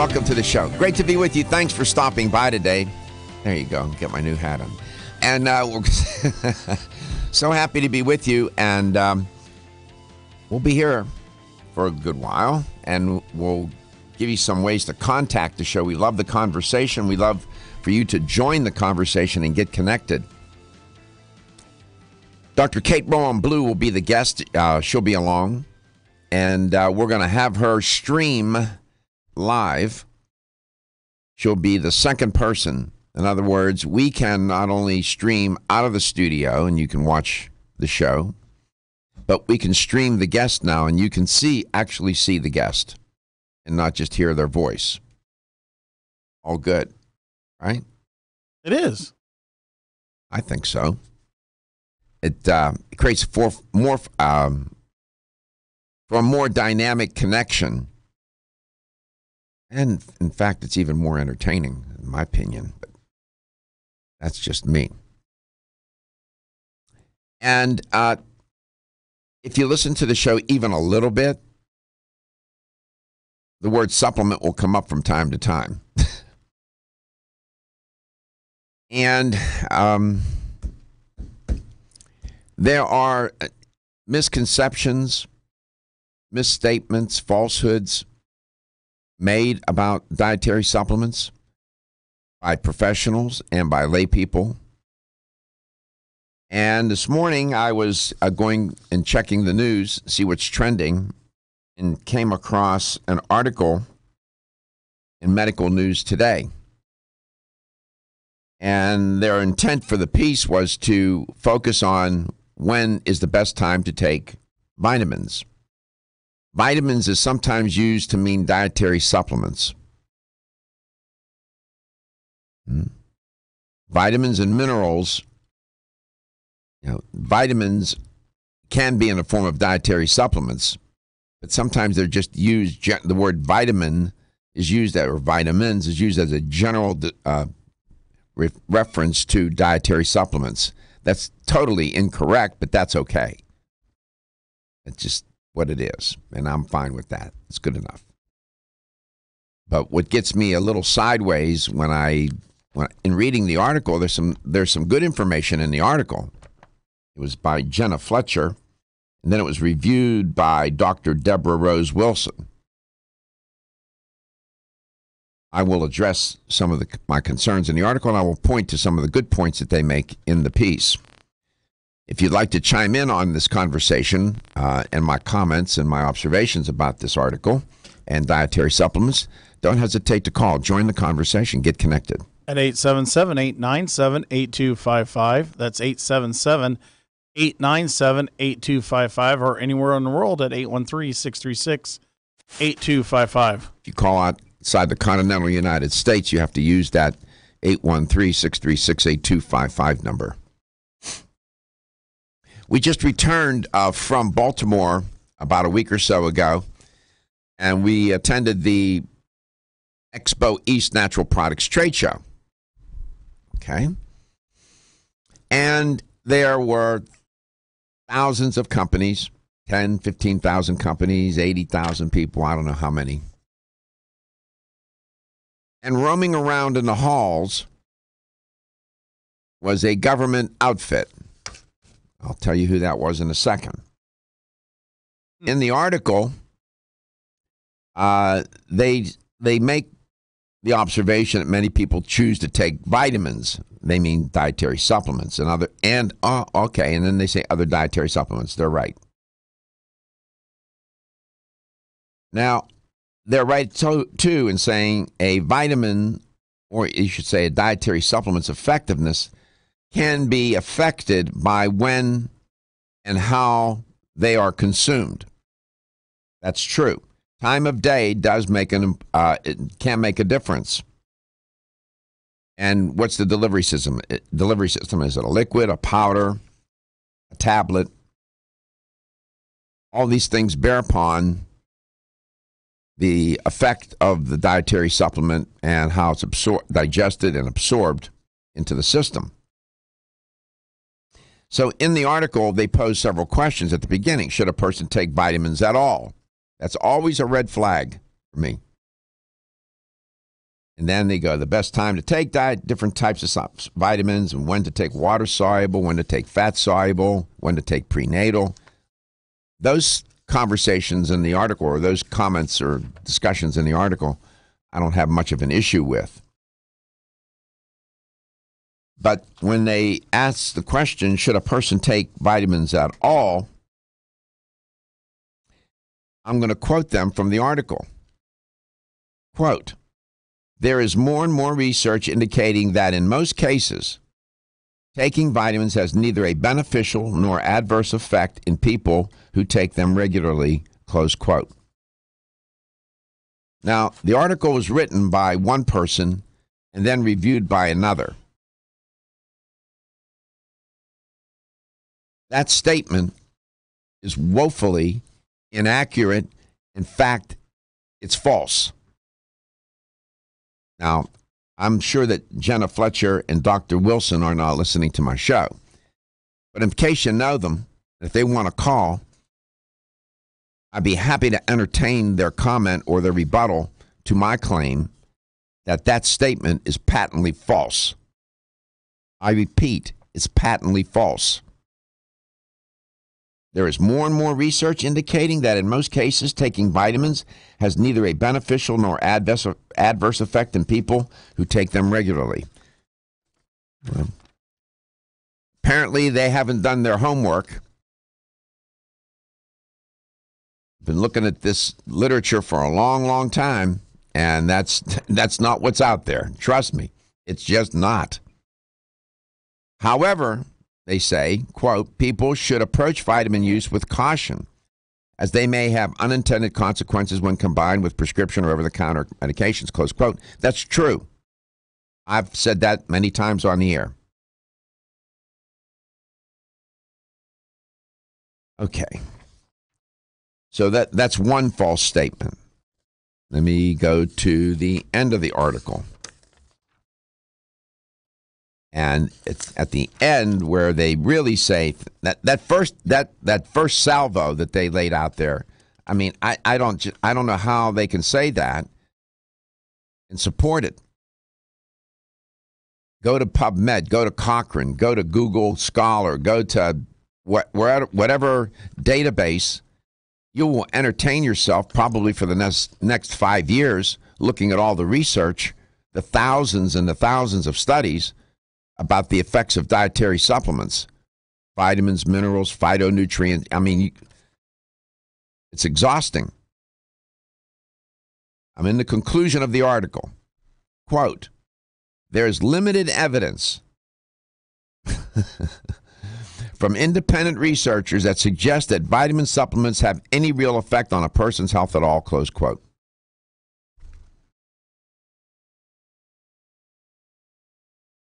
welcome to the show. Great to be with you. Thanks for stopping by today. There you go. Get my new hat on. And we're so happy to be with you. And we'll be here for a good while. And we'll give you some ways to contact the show. We love the conversation. We love for you to join the conversation and get connected. Dr. Kate Rheaume-Bleue will be the guest. She'll be along. And we're going to have her stream live. She'll be the second person. In other words, we can not only stream out of the studio and you can watch the show, but we can stream the guest now and you can actually see the guest and not just hear their voice. All good, right? It is. I think so. It creates for a more dynamic connection. And, in fact, it's even more entertaining, in my opinion. But that's just me. And if you listen to the show even a little bit, the word supplement will come up from time to time. And there are misconceptions, misstatements, falsehoods made about dietary supplements by professionals and by lay people. And this morning I was going and checking the news, see what's trending, and came across an article in Medical News Today. And their intent for the piece was to focus on when is the best time to take vitamins. Vitamins is sometimes used to mean dietary supplements. Vitamins and minerals, vitamins can be in the form of dietary supplements, but sometimes they're just used, the word vitamin is used, or vitamins is used as a general reference to dietary supplements. That's totally incorrect, but that's okay. It's just what it is, and I'm fine with that. It's good enough. But what gets me a little sideways when in reading the article, there's some good information in the article. It was by Jenna Fletcher, and then it was reviewed by Dr. Deborah Rose Wilson. I will address some of my concerns in the article, and I will point to some of the good points that they make in the piece. If you'd like to chime in on this conversation and my comments and my observations about this article and dietary supplements, don't hesitate to call. Join the conversation. Get connected. At 877-897-8255. That's 877-897-8255, or anywhere in the world at 813-636-8255. If you call outside the continental United States, you have to use that 813-636-8255 number. We just returned from Baltimore about a week or so ago, and we attended the Expo East Natural Products Trade Show. Okay? And there were thousands of companies, 10, 15,000 companies, 80,000 people, I don't know how many. And roaming around in the halls was a government outfit. I'll tell you who that was in a second. In the article, they make the observation that many people choose to take vitamins. They mean dietary supplements and then they say other dietary supplements. They're right. Now, they're right too in saying a vitamin, or you should say a dietary supplement's effectiveness, can be affected by when and how they are consumed. That's true. Time of day does it can make a difference. And what's the delivery system? Delivery system, is it a liquid, a powder, a tablet? All these things bear upon the effect of the dietary supplement and how it's digested and absorbed into the system. So in the article, they pose several questions at the beginning. Should a person take vitamins at all? That's always a red flag for me. And then they go, the best time to take different types of vitamins, and when to take water soluble, when to take fat soluble, when to take prenatal. Those conversations in the article, or those comments or discussions in the article, I don't have much of an issue with. But when they ask the question, should a person take vitamins at all, I'm going to quote them from the article. Quote, there is more and more research indicating that in most cases, taking vitamins has neither a beneficial nor adverse effect in people who take them regularly, close quote. Now, the article was written by one person and then reviewed by another. That statement is woefully inaccurate. In fact, it's false. Now, I'm sure that Jenna Fletcher and Dr. Wilson are not listening to my show. But in case you know them, if they want to call, I'd be happy to entertain their comment or their rebuttal to my claim that that statement is patently false. I repeat, it's patently false. There is more and more research indicating that in most cases, taking vitamins has neither a beneficial nor adverse effect in people who take them regularly. Well, apparently, they haven't done their homework. Been looking at this literature for a long, long time, and that's not what's out there. Trust me, it's just not. However, they say, quote, people should approach vitamin use with caution, as they may have unintended consequences when combined with prescription or over-the-counter medications, close quote. That's true. I've said that many times on the air. Okay. So that's one false statement. Let me go to the end of the article. And it's at the end where they really say that first salvo that they laid out there. I mean, I don't know how they can say that and support it. Go to PubMed, go to Cochrane, go to Google Scholar, go to whatever database. You will entertain yourself probably for the next 5 years looking at all the research, the thousands and the thousands of studies about the effects of dietary supplements, vitamins, minerals, phytonutrients. I mean, it's exhausting. I'm in the conclusion of the article. Quote, there is limited evidence from independent researchers that suggest that vitamin supplements have any real effect on a person's health at all, close quote.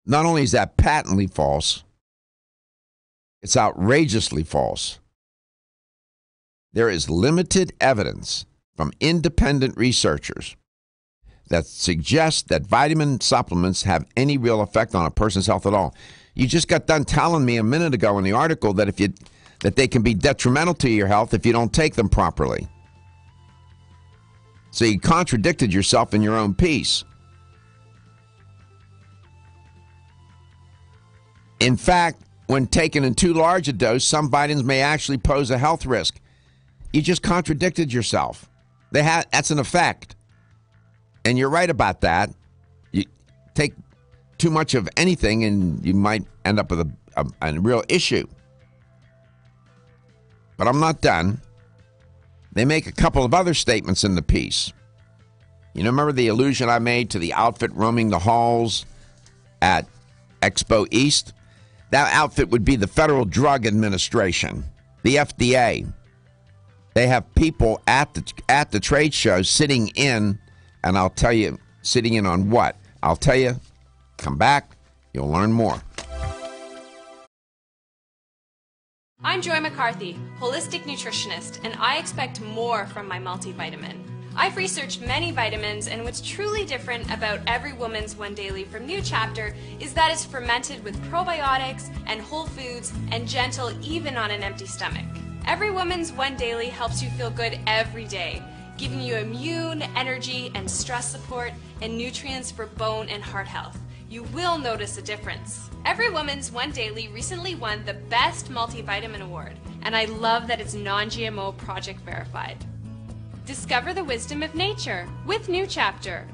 Not only is that patently false, it's outrageously false. There is limited evidence from independent researchers that suggest that vitamin supplements have any real effect on a person's health at all. You just got done telling me a minute ago in the article that that they can be detrimental to your health if you don't take them properly. So you contradicted yourself in your own piece. In fact, when taken in too large a dose, some vitamins may actually pose a health risk. You just contradicted yourself. That's an effect. And you're right about that. You take too much of anything and you might end up with a real issue. But I'm not done. They make a couple of other statements in the piece. You know, remember the allusion I made to the outfit roaming the halls at Expo East? That outfit would be the Federal Drug Administration, the FDA. They have people at the trade show sitting in, and I'll tell you, sitting in on what? I'll tell you, come back, you'll learn more. I'm Joy McCarthy, holistic nutritionist, and I expect more from my multivitamin. I've researched many vitamins, and what's truly different about Every Woman's One Daily from New Chapter is that it's fermented with probiotics and whole foods and gentle even on an empty stomach. Every Woman's One Daily helps you feel good every day. giving you immune, energy, and stress support, and nutrients for bone and heart health. You will notice a difference. Every Woman's One Daily recently won the Best Multivitamin Award, and I love that it's non-GMO project verified. Discover the wisdom of nature with New Chapter.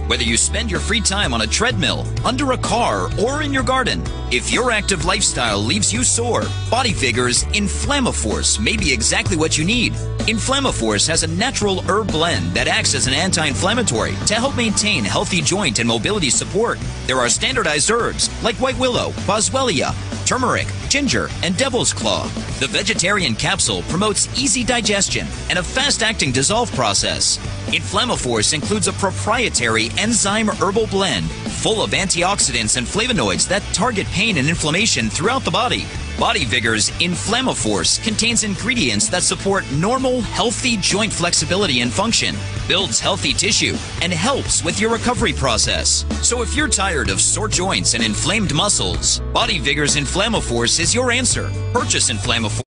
Whether you spend your free time on a treadmill, under a car, or in your garden, if your active lifestyle leaves you sore, Body Vigor's Inflammaforce may be exactly what you need. Inflammaforce has a natural herb blend that acts as an anti-inflammatory to help maintain healthy joint and mobility support. There are standardized herbs like white willow, boswellia, turmeric, ginger, and devil's claw. The vegetarian capsule promotes easy digestion and a fast-acting dissolve process. Inflammaforce includes a proprietary enzyme herbal blend full of antioxidants and flavonoids that target pain and inflammation throughout the body. Body Vigor's Inflammaforce contains ingredients that support normal, healthy joint flexibility and function, builds healthy tissue, and helps with your recovery process. So if you're tired of sore joints and inflamed muscles, Body Vigor's Inflammaforce is your answer. Purchase Inflammaforce.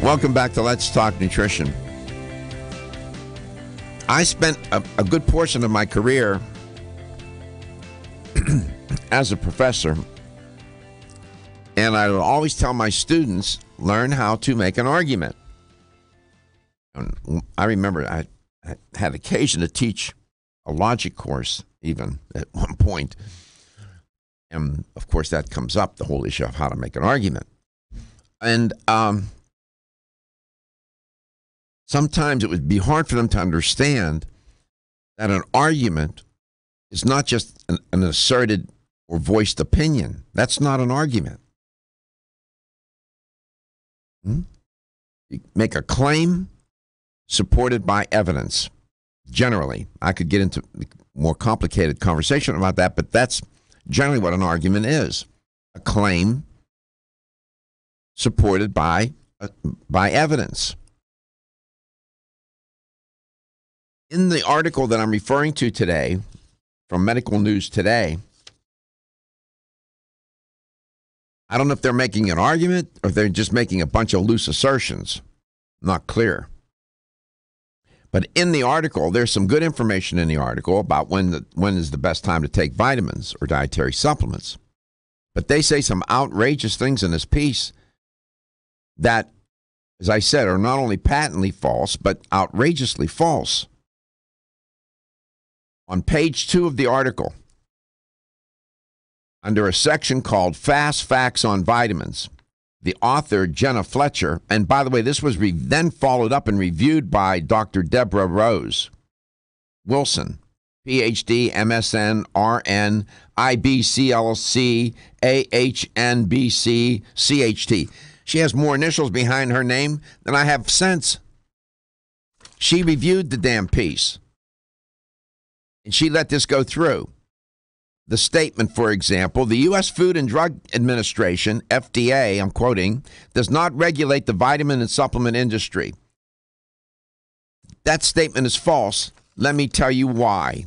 Welcome back to Let's Talk Nutrition. I spent a good portion of my career as a professor, and I would always tell my students, learn how to make an argument. And I remember I had occasion to teach a logic course even at one point. And of course that comes up, the whole issue of how to make an argument. And sometimes it would be hard for them to understand that an argument is not just an asserted or voiced opinion. That's not an argument. You make a claim supported by evidence. Generally, I could get into more complicated conversation about that, but that's generally what an argument is. A claim supported by evidence. In the article that I'm referring to today, from Medical News Today, I don't know if they're making an argument or if they're just making a bunch of loose assertions. Not clear. But in the article, there's some good information in the article about when is the best time to take vitamins or dietary supplements. But they say some outrageous things in this piece that, as I said, are not only patently false, but outrageously false. On page 2 of the article, under a section called Fast Facts on Vitamins, the author, Jenna Fletcher, and by the way, this was then followed up and reviewed by Dr. Deborah Rose Wilson, PhD, MSN, RN, IBCLC, AHNBC, CHT. She has more initials behind her name than I have since. She reviewed the damn piece. And she let this go through. The statement, for example, the U.S. Food and Drug Administration, FDA, I'm quoting, does not regulate the vitamin and supplement industry. That statement is false. Let me tell you why.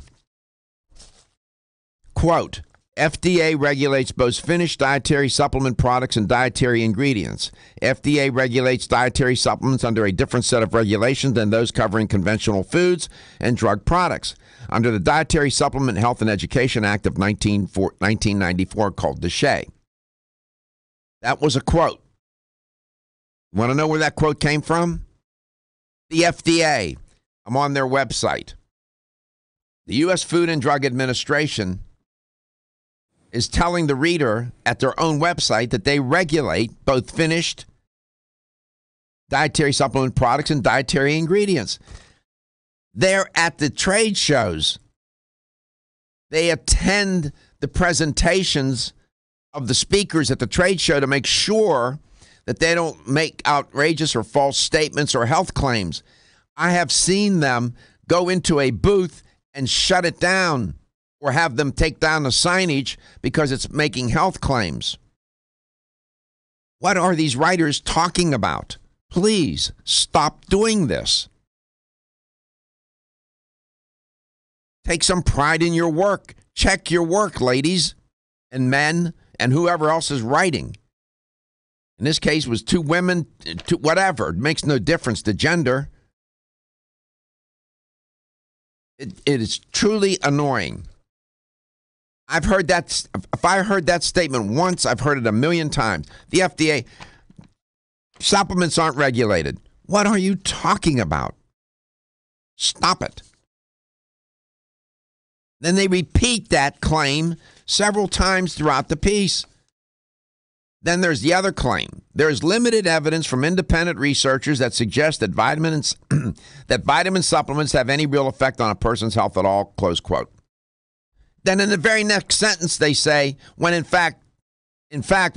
Quote, FDA regulates both finished dietary supplement products and dietary ingredients. FDA regulates dietary supplements under a different set of regulations than those covering conventional foods and drug products. Under the Dietary Supplement Health and Education Act of 1994 called DSHEA. That was a quote. Want to know where that quote came from? The FDA. I'm on their website. The U.S. Food and Drug Administration is telling the reader at their own website that they regulate both finished dietary supplement products and dietary ingredients. They're at the trade shows. They attend the presentations of the speakers at the trade show to make sure that they don't make outrageous or false statements or health claims. I have seen them go into a booth and shut it down or have them take down the signage because it's making health claims. What are these writers talking about? Please stop doing this. Take some pride in your work. Check your work, ladies and men, and whoever else is writing. In this case, it was two women, whatever. It makes no difference to gender. It is truly annoying. I've heard that. If I heard that statement once, I've heard it a million times. The FDA, supplements aren't regulated. What are you talking about? Stop it. Then they repeat that claim several times throughout the piece. Then there's the other claim. There is limited evidence from independent researchers that suggest that vitamin supplements have any real effect on a person's health at all, close quote. Then in the very next sentence they say, when in fact,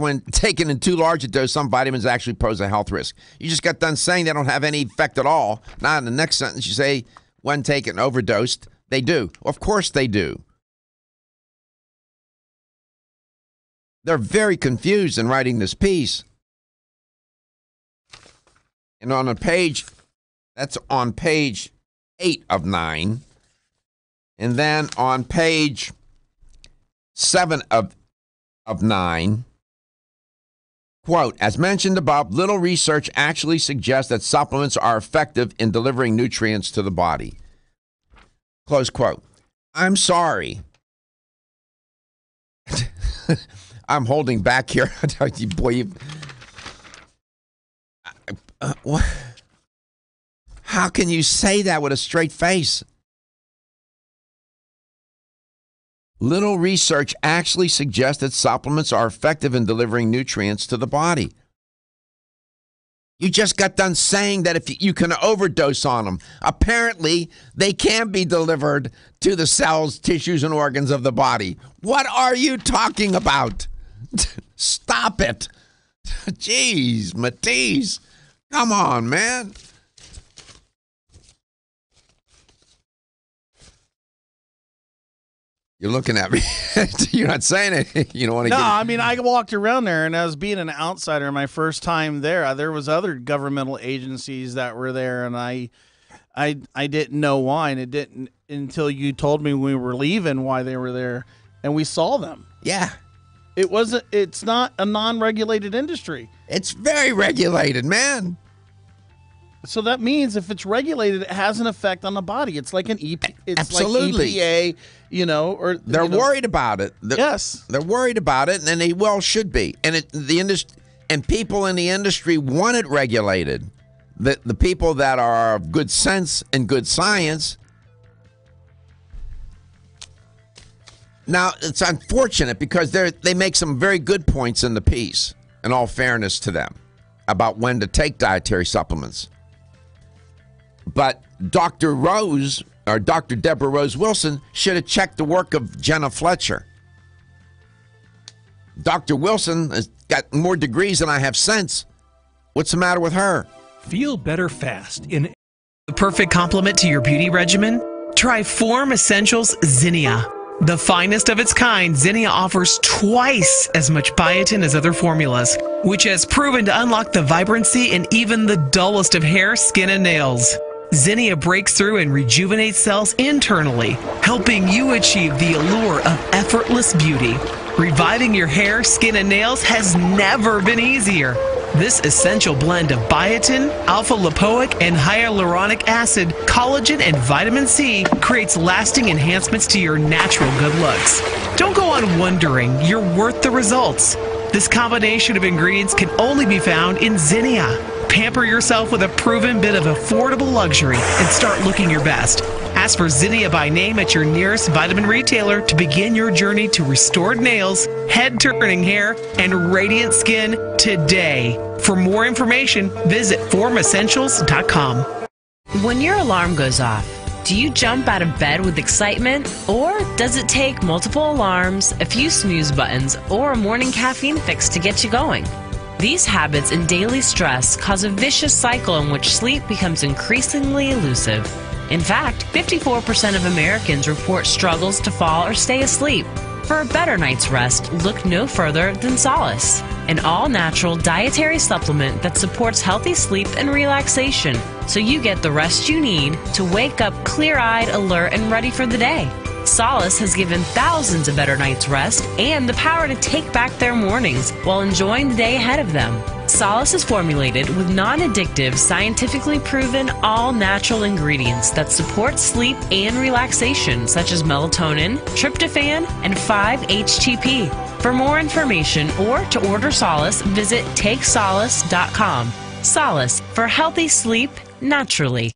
when taken in too large a dose, some vitamins actually pose a health risk. You just got done saying they don't have any effect at all. Now in the next sentence you say, when taken overdosed, they do. Of course they do. They're very confused in writing this piece. And on a page, that's on page 8 of 9. And then on page 7 of 9, quote, as mentioned above, little research actually suggests that supplements are effective in delivering nutrients to the body. Close quote. I'm sorry. I'm holding back here. Boy, how can you say that with a straight face? Little research actually suggests that supplements are effective in delivering nutrients to the body. You just got done saying that if you can overdose on them. Apparently, they can be delivered to the cells, tissues, and organs of the body. What are you talking about? Stop it. Jeez, Matisse. Come on, man. You're looking at me. You're not saying it. You don't want to No, get... I mean, I walked around there, and as being an outsider, my first time there was other governmental agencies that were there, and I didn't know why, and it didn't until you told me when we were leaving why they were there, and we saw them. Yeah. It's not a non-regulated industry. It's very regulated, man. So that means if it's regulated, it has an effect on the body. It's like an EP. It's Absolutely. like EPA, or They're worried about it. Yes, they're worried about it, and they well should be. And the industry and people in the industry want it regulated. The people that are of good sense and good science. Now it's unfortunate because they make some very good points in the piece. In all fairness to them, about when to take dietary supplements. But Dr. Rose, or Dr. Deborah Rose Wilson, should have checked the work of Jenna Fletcher. Dr. Wilson has got more degrees than I have sense. What's the matter with her? Feel better fast in The perfect complement to your beauty regimen? Try Form Essentials Zinnia. The finest of its kind, Zinnia offers twice as much biotin as other formulas, which has proven to unlock the vibrancy in even the dullest of hair, skin, and nails. Zinnia breaks through and rejuvenates cells internally, helping you achieve the allure of effortless beauty. Reviving your hair, skin, and nails has never been easier. This essential blend of biotin, alpha-lipoic, and hyaluronic acid, collagen, and vitamin C creates lasting enhancements to your natural good looks. Don't go on wondering. You're worth the results. This combination of ingredients can only be found in Zinnia. Pamper yourself with a proven bit of affordable luxury and start looking your best. Ask for Zinnia by name at your nearest vitamin retailer to begin your journey to restored nails, head-turning hair, and radiant skin today. For more information, visit formessentials.com. When your alarm goes off, do you jump out of bed with excitement? Or does it take multiple alarms, a few snooze buttons, or a morning caffeine fix to get you going? These habits and daily stress cause a vicious cycle in which sleep becomes increasingly elusive. In fact, 54% of Americans report struggles to fall or stay asleep. For a better night's rest, look no further than Solace, an all-natural dietary supplement that supports healthy sleep and relaxation, so you get the rest you need to wake up clear-eyed, alert, and ready for the day. Solace has given thousands a better night's rest and the power to take back their mornings while enjoying the day ahead of them. Solace is formulated with non-addictive, scientifically proven, all-natural ingredients that support sleep and relaxation, such as melatonin, tryptophan, and 5-HTP. For more information or to order Solace, visit takesolace.com. Solace, for healthy sleep naturally.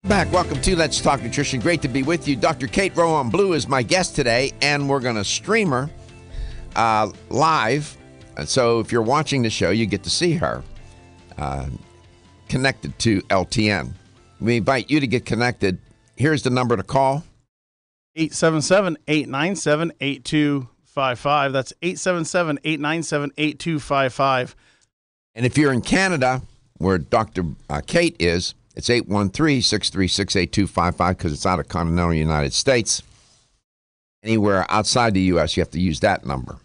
Back. Welcome to Let's Talk Nutrition. Great to be with you. Dr. Kate Rheaume-Bleue is my guest today, and we're going to stream her live. And so if you're watching the show, you get to see her connected to LTN. We invite you to get connected. Here's the number to call. 877-897-8255. That's 877-897-8255. And if you're in Canada, where Dr. Kate is, it's 813-636-8255 because it's out of continental United States. Anywhere outside the U.S., you have to use that number.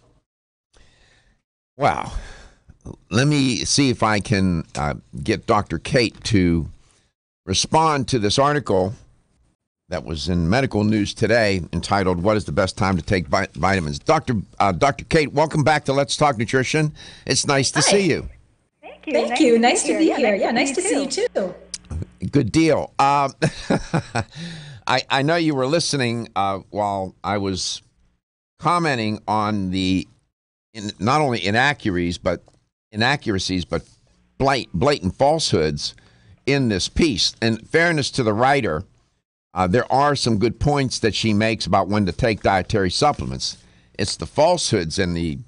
Wow. Let me see if I can get Dr. Kate to respond to this article that was in Medical News Today entitled, "What is the Best Time to Take Vitamins?" Dr. Kate, welcome back to Let's Talk Nutrition. It's nice to see you. Thank you. Thank you. Nice to be here. Yeah, nice to see you too. Good deal. I know you were listening while I was commenting on the not only inaccuracies but blatant falsehoods in this piece. In fairness to the writer, there are some good points that she makes about when to take dietary supplements. It's the falsehoods and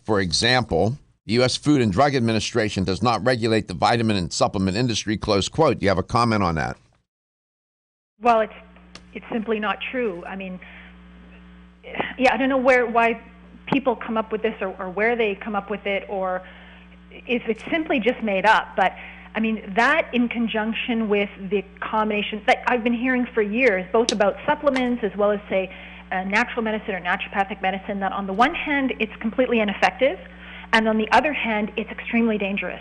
for example, the U.S. Food and Drug Administration does not regulate the vitamin and supplement industry, close quote. Do you have a comment on that? Well, it's simply not true. I mean, yeah, I don't know why people come up with this or where they come up with it, or if it's simply just made up. But, I mean, that in conjunction with the combinations that I've been hearing for years, both about supplements as well as, say, natural medicine or naturopathic medicine, that on the one hand, it's completely ineffective, and on the other hand, it's extremely dangerous.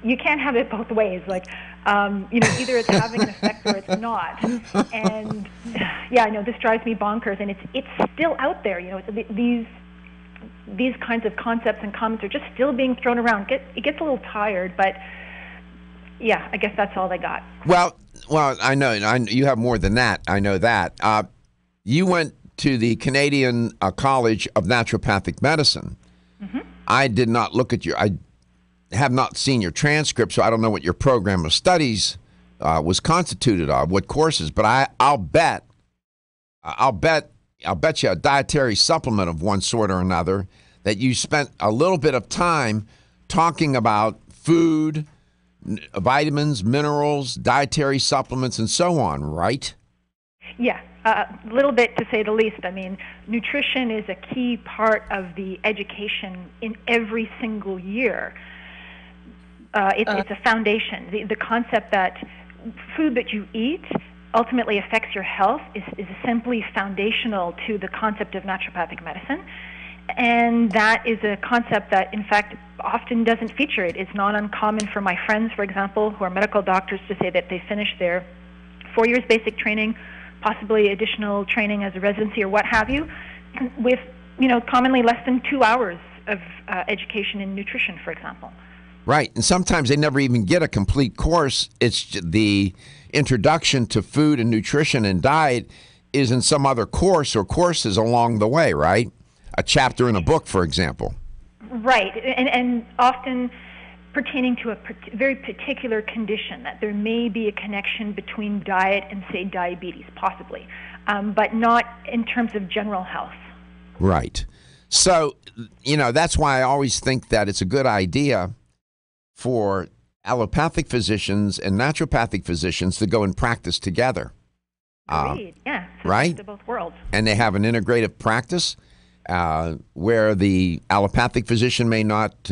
You can't have it both ways. Like, either it's having an effect or it's not. And yeah, I know this drives me bonkers, and it's still out there. These kinds of concepts and comments are just still being thrown around. It gets a little tired, but yeah, I guess that's all they got. Well, I know you have more than that. I know that. You went to the Canadian College of Naturopathic Medicine. Mm-hmm. I did not look at I have not seen your transcript, so I don't know what your program of studies was constituted of, what courses. But I'll bet you a dietary supplement of one sort or another that you spent a little bit of time talking about food, vitamins, minerals, dietary supplements, and so on, right? Yeah. A little bit, to say the least. I mean, nutrition is a key part of the education in every single year. It's a foundation. The concept that food that you eat ultimately affects your health is simply foundational to the concept of naturopathic medicine. And that is a concept that, in fact, often doesn't feature it. It's not uncommon for my friends, for example, who are medical doctors, to say that they finish their 4 years basic training, possibly additional training as a residency or what have you, with, commonly less than 2 hours of education in nutrition, for example. Right, and sometimes they never even get a complete course. It's the introduction to food and nutrition and diet is in some other course or courses along the way, right? A chapter in a book, for example. Right, and often pertaining to a very particular condition, that there may be a connection between diet and, say, diabetes, possibly, but not in terms of general health. Right. So, that's why I always think that it's a good idea for allopathic physicians and naturopathic physicians to go and practice together. Agreed, yeah. Right? To both worlds. And they have an integrative practice where the allopathic physician may not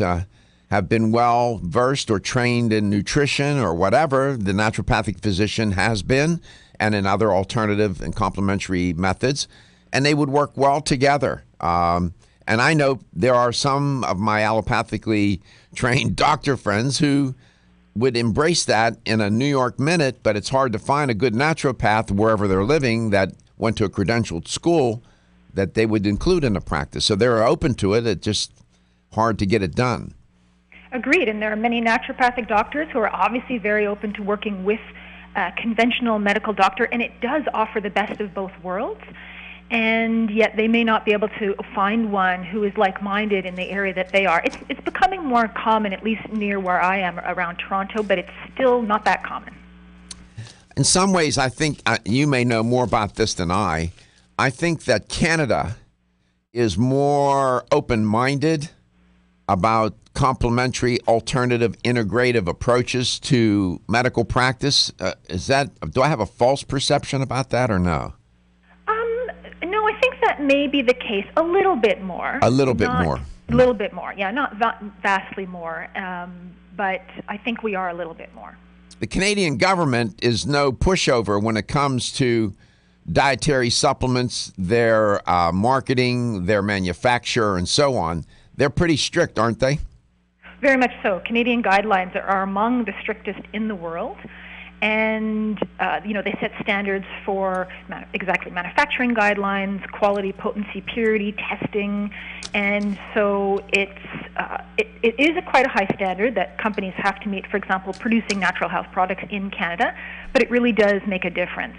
have been well versed or trained in nutrition or whatever the naturopathic physician has been, and in other alternative and complementary methods, and they would work well together. And I know there are some of my allopathically trained doctor friends who would embrace that in a New York minute, but it's hard to find a good naturopath wherever they're living that went to a credentialed school that they would include in the practice. So they're open to it. It's just hard to get it done. Agreed, and there are many naturopathic doctors who are obviously very open to working with a conventional medical doctor, and it does offer the best of both worlds, and yet they may not be able to find one who is like-minded in the area that they are. It's becoming more common, at least near where I am, around Toronto, but it's still not that common. In some ways, I think you may know more about this than I. I think that Canada is more open-minded about complementary, alternative, integrative approaches to medical practice. Do I have a false perception about that or no? No, I think that may be the case. A little bit more. A little bit more. A little bit more. Yeah, not vastly more, but I think we are a little bit more. The Canadian government is no pushover when it comes to dietary supplements, their marketing, their manufacture, and so on. They're pretty strict, aren't they? Very much so. Canadian guidelines are among the strictest in the world. And, they set standards for manufacturing guidelines, quality, potency, purity, testing. And so it is quite a high standard that companies have to meet, for example, producing natural health products in Canada. But it really does make a difference.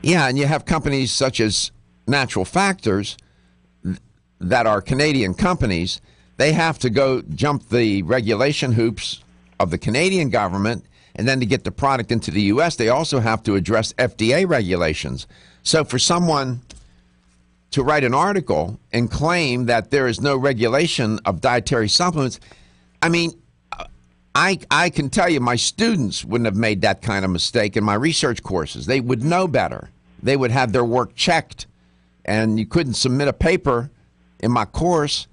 Yeah, and you have companies such as Natural Factors that are Canadian companies. They have to go jump the regulation hoops of the Canadian government, and then to get the product into the U.S., they also have to address FDA regulations. So for someone to write an article and claim that there is no regulation of dietary supplements, I mean, I can tell you my students wouldn't have made that kind of mistake in my research courses. They would know better. They would have their work checked, and you couldn't submit a paper in my course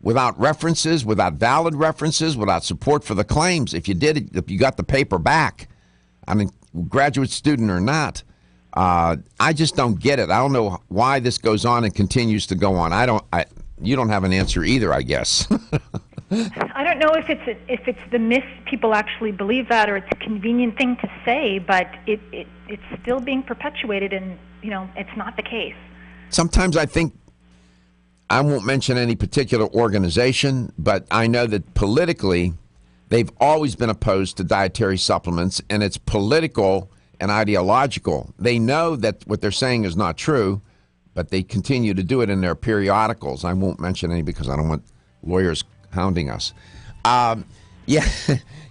without references, without valid references, without support for the claims. If you did it, if you got the paper back, I mean, graduate student or not, I just don't get it. I don't know why this goes on and continues to go on. You don't have an answer either, I guess. I don't know if it's the myth people actually believe that, or it's a convenient thing to say, but it's still being perpetuated, and it's not the case. Sometimes I think, I won't mention any particular organization, but I know that politically they've always been opposed to dietary supplements, and it's political and ideological. They know that what they're saying is not true, but they continue to do it in their periodicals. I won't mention any because I don't want lawyers hounding us. Yeah,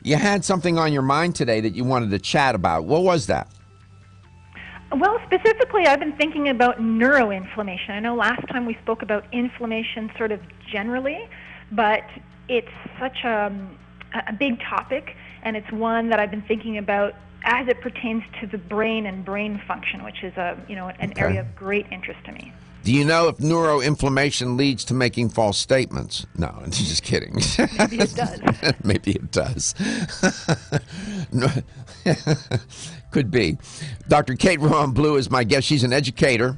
you had something on your mind today that you wanted to chat about. What was that? Well, specifically, I've been thinking about neuroinflammation. I know last time we spoke about inflammation sort of generally, but it's such a big topic, and it's one that I've been thinking about as it pertains to the brain and brain function, which is an area of great interest to me. Do you know if neuroinflammation leads to making false statements? No, I'm just kidding. Maybe it does. Maybe it does. Could be. Dr. Kate Rheaume-Bleue is my guest. She's an educator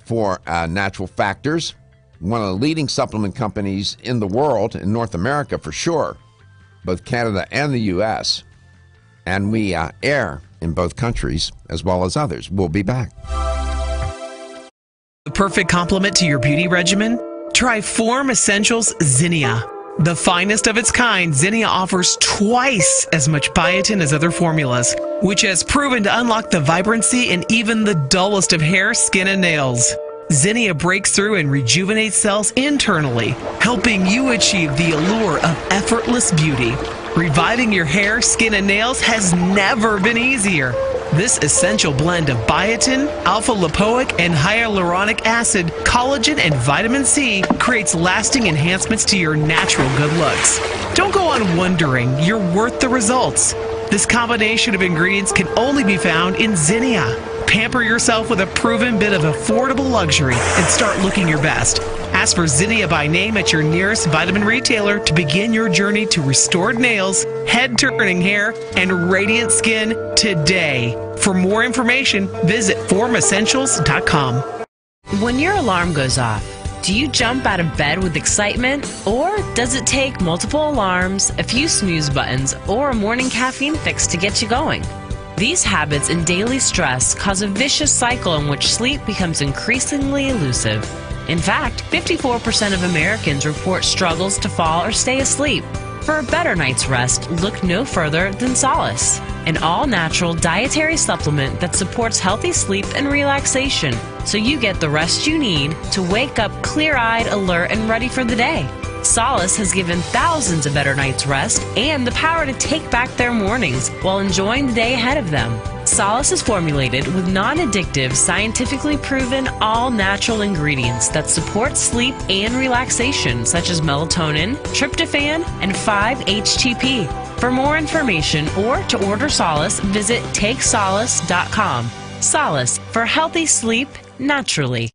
for Natural Factors, one of the leading supplement companies in the world, in North America for sure, both Canada and the U.S. And we air in both countries as well as others. We'll be back. The perfect complement to your beauty regimen? Try Form Essentials Zinnia. The finest of its kind, Zinnia offers twice as much biotin as other formulas, which has proven to unlock the vibrancy in even the dullest of hair, skin, and nails. Zinnia breaks through and rejuvenates cells internally, helping you achieve the allure of effortless beauty. Reviving your hair, skin, and nails has never been easier. This essential blend of biotin, alpha-lipoic, and hyaluronic acid, collagen, and vitamin C creates lasting enhancements to your natural good looks. Don't go on wondering. You're worth the results. This combination of ingredients can only be found in Zinnia. Pamper yourself with a proven bit of affordable luxury and start looking your best. Ask for Zinnia by name at your nearest vitamin retailer to begin your journey to restored nails, head-turning hair, and radiant skin today. For more information, visit formessentials.com. When your alarm goes off, do you jump out of bed with excitement? Or does it take multiple alarms, a few snooze buttons, or a morning caffeine fix to get you going? These habits and daily stress cause a vicious cycle in which sleep becomes increasingly elusive. In fact, 54% of Americans report struggles to fall or stay asleep. For a better night's rest, look no further than Solace, an all-natural dietary supplement that supports healthy sleep and relaxation, so you get the rest you need to wake up clear-eyed, alert, and ready for the day. Solace has given thousands a better night's rest and the power to take back their mornings while enjoying the day ahead of them. Solace is formulated with non-addictive, scientifically proven, all-natural ingredients that support sleep and relaxation, such as melatonin, tryptophan, and 5-HTP. For more information or to order Solace, visit takesolace.com. Solace for healthy sleep naturally.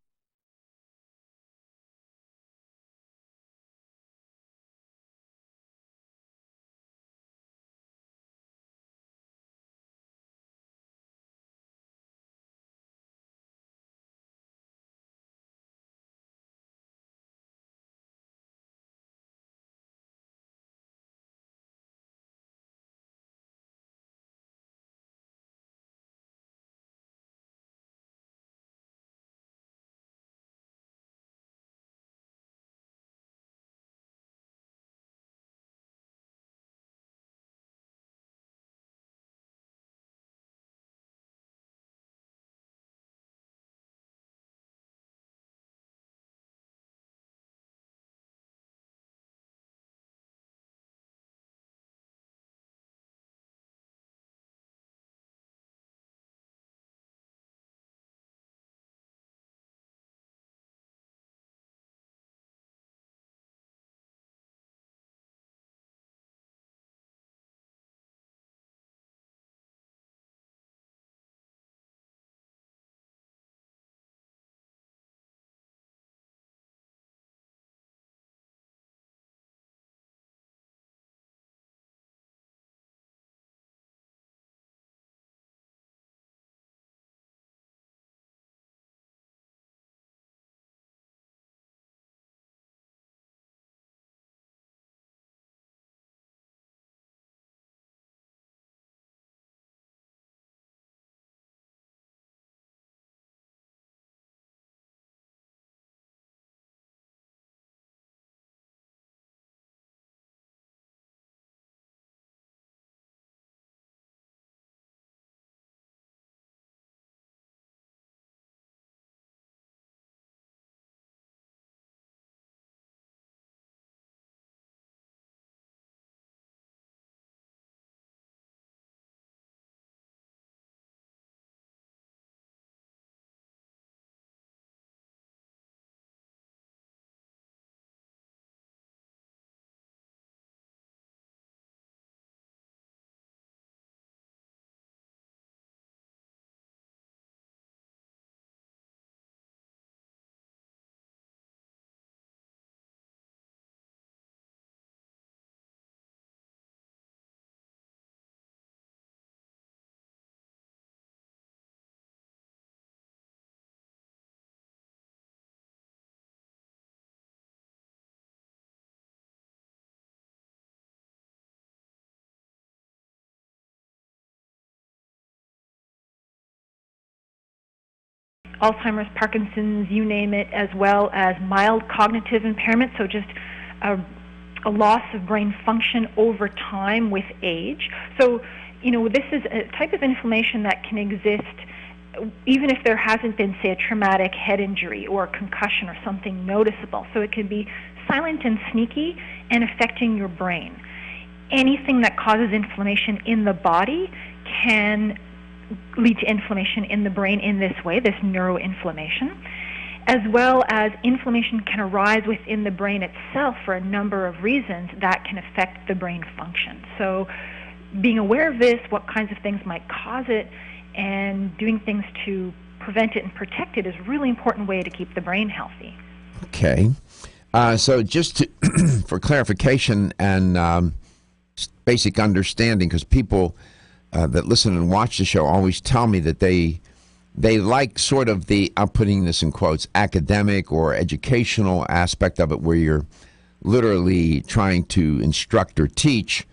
Alzheimer's, Parkinson's, you name it, as well as mild cognitive impairment, so just a loss of brain function over time with age. So, this is a type of inflammation that can exist even if there hasn't been, say, a traumatic head injury or a concussion or something noticeable. So it can be silent and sneaky and affecting your brain. Anything that causes inflammation in the body can lead to inflammation in the brain in this way, this neuroinflammation, as well as inflammation can arise within the brain itself for a number of reasons that can affect the brain function. So being aware of this, what kinds of things might cause it, and doing things to prevent it and protect it is a really important way to keep the brain healthy. Okay. So just for clarification and basic understanding, because people that listen and watch the show always tell me that they like sort of the, I'm putting this in quotes, academic or educational aspect of it, where you're literally trying to instruct or teach.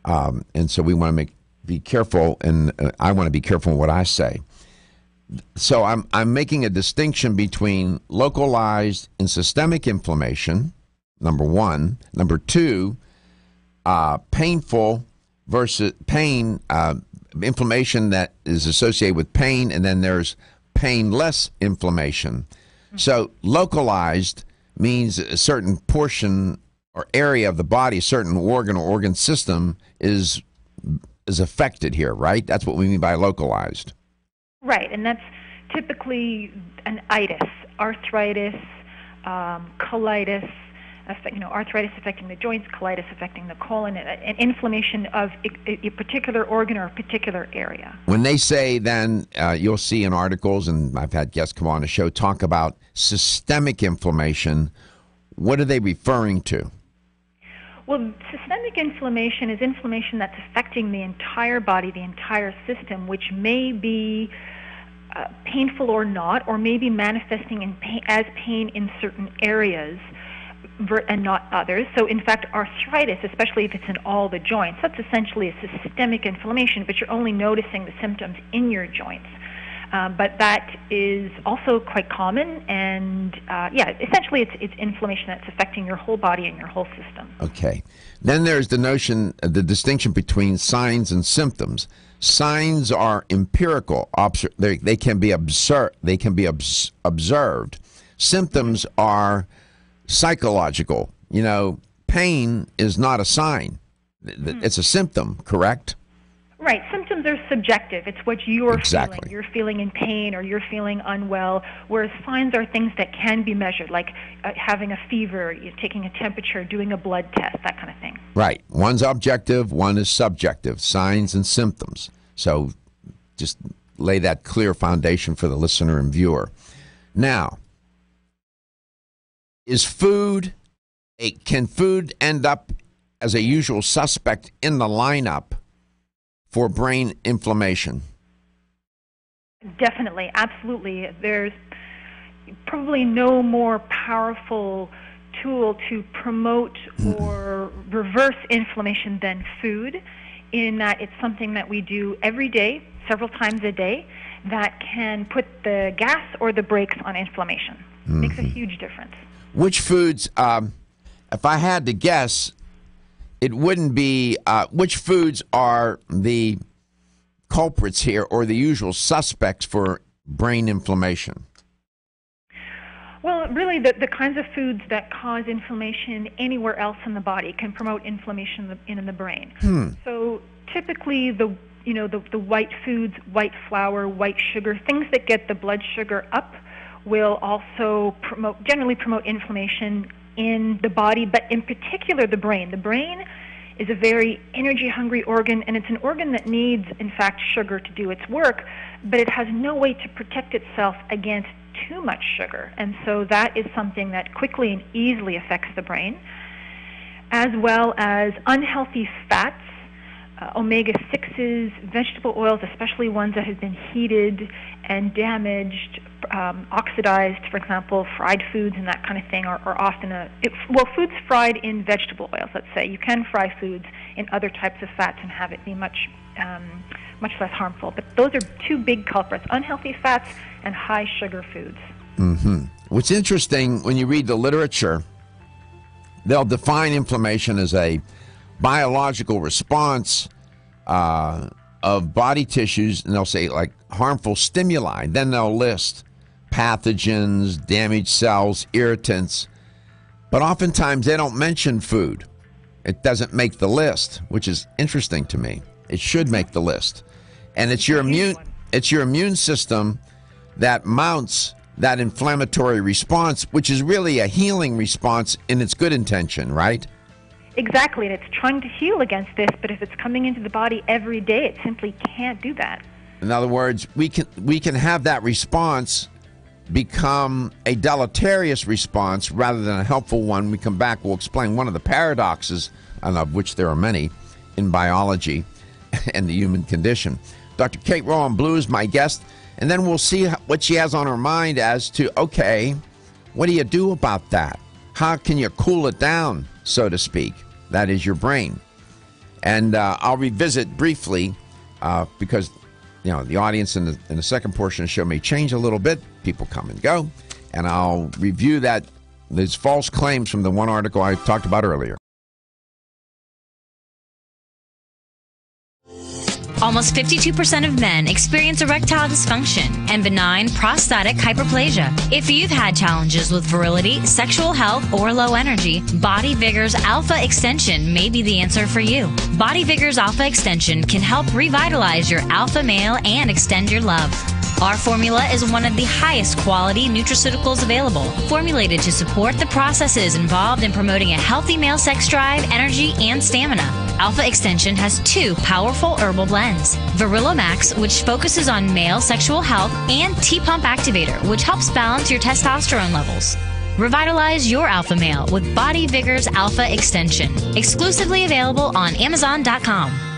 And so we want to be careful, and I want to be careful in what I say. So I'm making a distinction between localized and systemic inflammation, number one. Number two, painful versus pain, inflammation that is associated with pain, and then there's painless inflammation. So localized means a certain portion or area of the body, a certain organ or organ system is is affected here, right? That's what we mean by localized. Right, and that's typically an itis, arthritis, colitis, arthritis affecting the joints, colitis affecting the colon, and inflammation of a particular organ or a particular area. When they say then, you'll see in articles, and I've had guests come on the show, talk about systemic inflammation, what are they referring to? Well, systemic inflammation is inflammation that's affecting the entire body, the entire system, which may be painful or not, or may be manifesting as pain in certain areas and not others. So, in fact, arthritis, especially if it's in all the joints, that's essentially a systemic inflammation, but you're only noticing the symptoms in your joints. But that is also quite common, and essentially it's inflammation that's affecting your whole body and your whole system. Okay. Then there's the notion, the distinction between signs and symptoms. Signs are empirical; they can be observed. Observed. Symptoms are psychological. Pain is not a sign; it's a symptom. Correct? Right. Symptoms are subjective. It's what you're Exactly. feeling. You're feeling in pain or you're feeling unwell, whereas signs are things that can be measured, like having a fever, taking a temperature, doing a blood test, that kind of thing. Right. One's objective, one is subjective, signs and symptoms. So just lay that clear foundation for the listener and viewer. Now, can food end up as a usual suspect in the lineup for brain inflammation? Definitely, absolutely. There's probably no more powerful tool to promote or reverse inflammation than food, in that it's something that we do every day, several times a day, that can put the gas or the brakes on inflammation. Makes a huge difference. Which foods, if I had to guess, it wouldn't be, which foods are the culprits here or the usual suspects for brain inflammation? Well, really, the kinds of foods that cause inflammation anywhere else in the body can promote inflammation in the brain. So typically the white foods, white flour, white sugar, things that get the blood sugar up will also generally promote inflammation in the body, but in particular the brain. The brain is a very energy-hungry organ, and it's an organ that needs, in fact, sugar to do its work, but it has no way to protect itself against too much sugar. And so that is something that quickly and easily affects the brain, as well as unhealthy fats, omega-6s, vegetable oils, especially ones that have been heated and damaged, oxidized, for example, fried foods and that kind of thing are often foods fried in vegetable oils, let's say. You can fry foods in other types of fats and have it be much less harmful. But those are two big culprits, unhealthy fats and high sugar foods. What's interesting, when you read the literature, they'll define inflammation as a biological response of body tissues, and they'll say like harmful stimuli. Then they'll list pathogens, damaged cells, irritants. But oftentimes they don't mention food. It doesn't make the list, which is interesting to me. It should make the list. And it's your immune system that mounts that inflammatory response, which is really a healing response in its good intention, right? Exactly, and it's trying to heal against this, but if it's coming into the body every day, it simply can't do that. In other words, we can have that response become a deleterious response rather than a helpful one. We come back, we'll explain one of the paradoxes, and of which there are many, in biology and the human condition. Dr. Kate Rheaume-Bleue is my guest, and then we'll see what she has on her mind as to, okay, what do you do about that? How can you cool it down, so to speak? That is your brain. And I'll revisit briefly because the audience in the second portion of the show may change a little bit. People come and go. And I'll review these false claims from the one article I talked about earlier. Almost 52% of men experience erectile dysfunction and benign prostatic hyperplasia. If you've had challenges with virility, sexual health, or low energy, Body Vigor's Alpha Extension may be the answer for you. Body Vigor's Alpha Extension can help revitalize your alpha male and extend your love. Our formula is one of the highest quality nutraceuticals available, formulated to support the processes involved in promoting a healthy male sex drive, energy, and stamina. Alpha Extension has 2 powerful herbal blends, Virilomax, which focuses on male sexual health, and T-Pump Activator, which helps balance your testosterone levels. Revitalize your alpha male with Body Vigor's Alpha Extension, exclusively available on Amazon.com.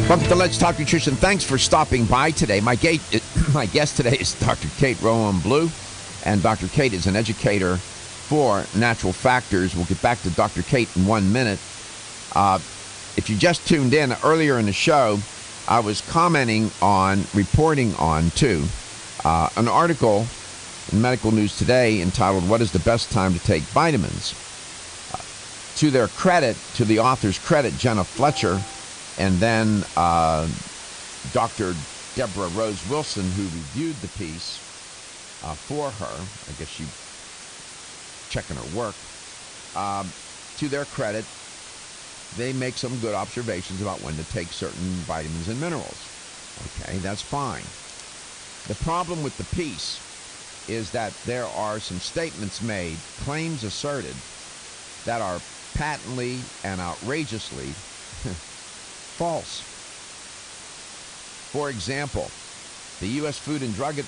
Welcome to Let's Talk Nutrition. Thanks for stopping by today. My guest today is Dr. Kate Rheaume-Bleue, and Dr. Kate is an educator for Natural Factors. We'll get back to Dr. Kate in 1 minute. If you just tuned in earlier in the show, I was reporting on an article in Medical News Today entitled, "What is the best time to take vitamins?" To their credit, to the author's credit, Jenna Fletcher, and then Dr. Deborah Rose Wilson, who reviewed the piece for her. I guess she checking her work. To their credit, they make some good observations about when to take certain vitamins and minerals. Okay, that's fine. The problem with the piece is that there are some statements made, claims asserted, that are patently and outrageously false. For example, the U.S. Food and Drug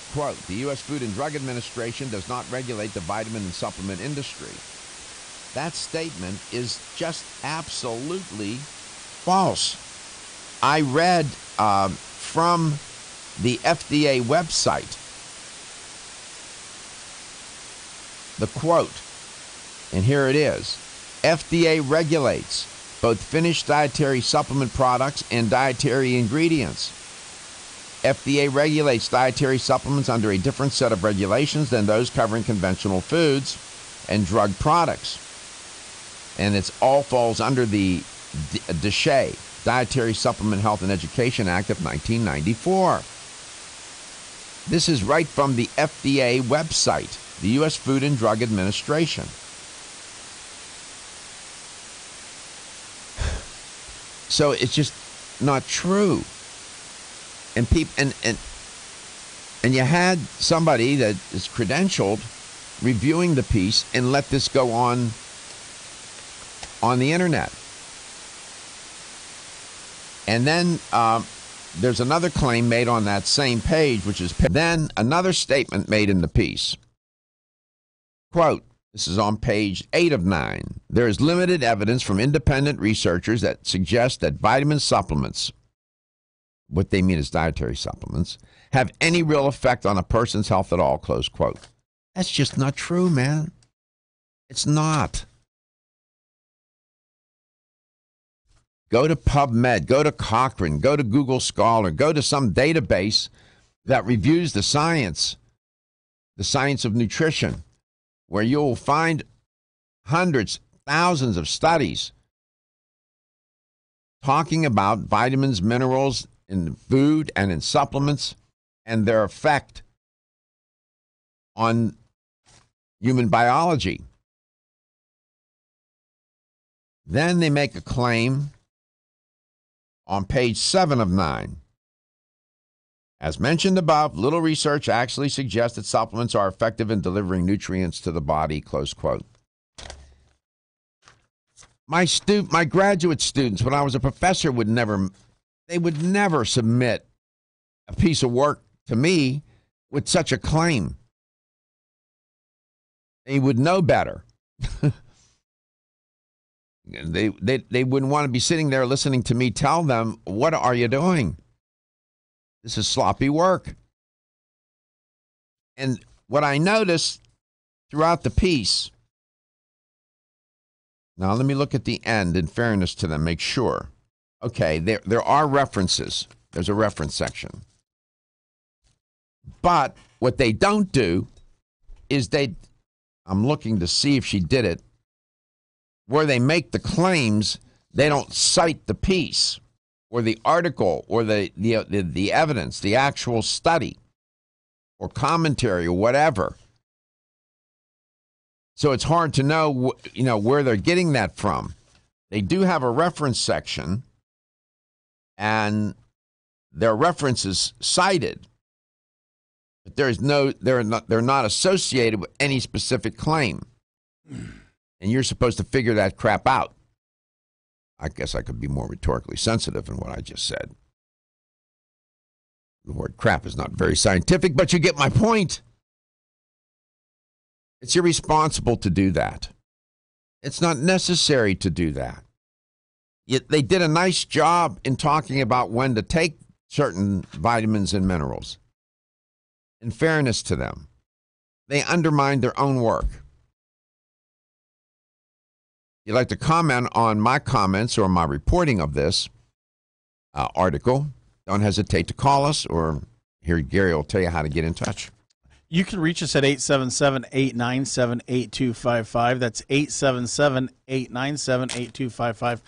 Administration does not regulate the vitamin and supplement industry. That statement is just absolutely false. I read from the FDA website the quote, and here it is. FDA regulates both finished dietary supplement products and dietary ingredients. FDA regulates dietary supplements under a different set of regulations than those covering conventional foods and drug products. And it all falls under the DSHEA, Dietary Supplement Health and Education Act of 1994. This is right from the FDA website, the U.S. Food and Drug Administration. So it's just not true. And and you had somebody that is credentialed reviewing the piece and let this go on the internet. And then there's another claim made on that same page, which is then another statement made in the piece. Quote, this is on page 8 of 9. There is limited evidence from independent researchers that suggest that vitamin supplements, what they mean is dietary supplements, have any real effect on a person's health at all, close quote. That's just not true, man. It's not. Go to PubMed, go to Cochrane, go to Google Scholar, go to some database that reviews the science of nutrition, where you'll find hundreds, thousands of studies talking about vitamins, minerals in food and in supplements and their effect on human biology. Then they make a claim on page 7 of 9. As mentioned above, little research actually suggests that supplements are effective in delivering nutrients to the body, close quote. My graduate students, when I was a professor, would never submit a piece of work to me with such a claim. They would know better. They wouldn't want to be sitting there listening to me tell them, what are you doing? This is sloppy work. And what I noticed throughout the piece, now let me look at the end in fairness to them, make sure. Okay, there are references. There's a reference section. But what they don't do is I'm looking to see if she did it, where they make the claims, they don't cite the piece or the article or the evidence, the actual study or commentary or whatever. So it's hard to know, where they're getting that from. They do have a reference section, and their references cited, but they're not associated with any specific claim. And you're supposed to figure that crap out. I guess I could be more rhetorically sensitive in what I just said. The word crap is not very scientific, but you get my point. It's irresponsible to do that. It's not necessary to do that. They did a nice job in talking about when to take certain vitamins and minerals. In fairness to them, they undermined their own work. If you'd like to comment on my comments or my reporting of this article, don't hesitate to call us, or here Gary will tell you how to get in touch. You can reach us at 877-897-8255. That's 877-897-8255.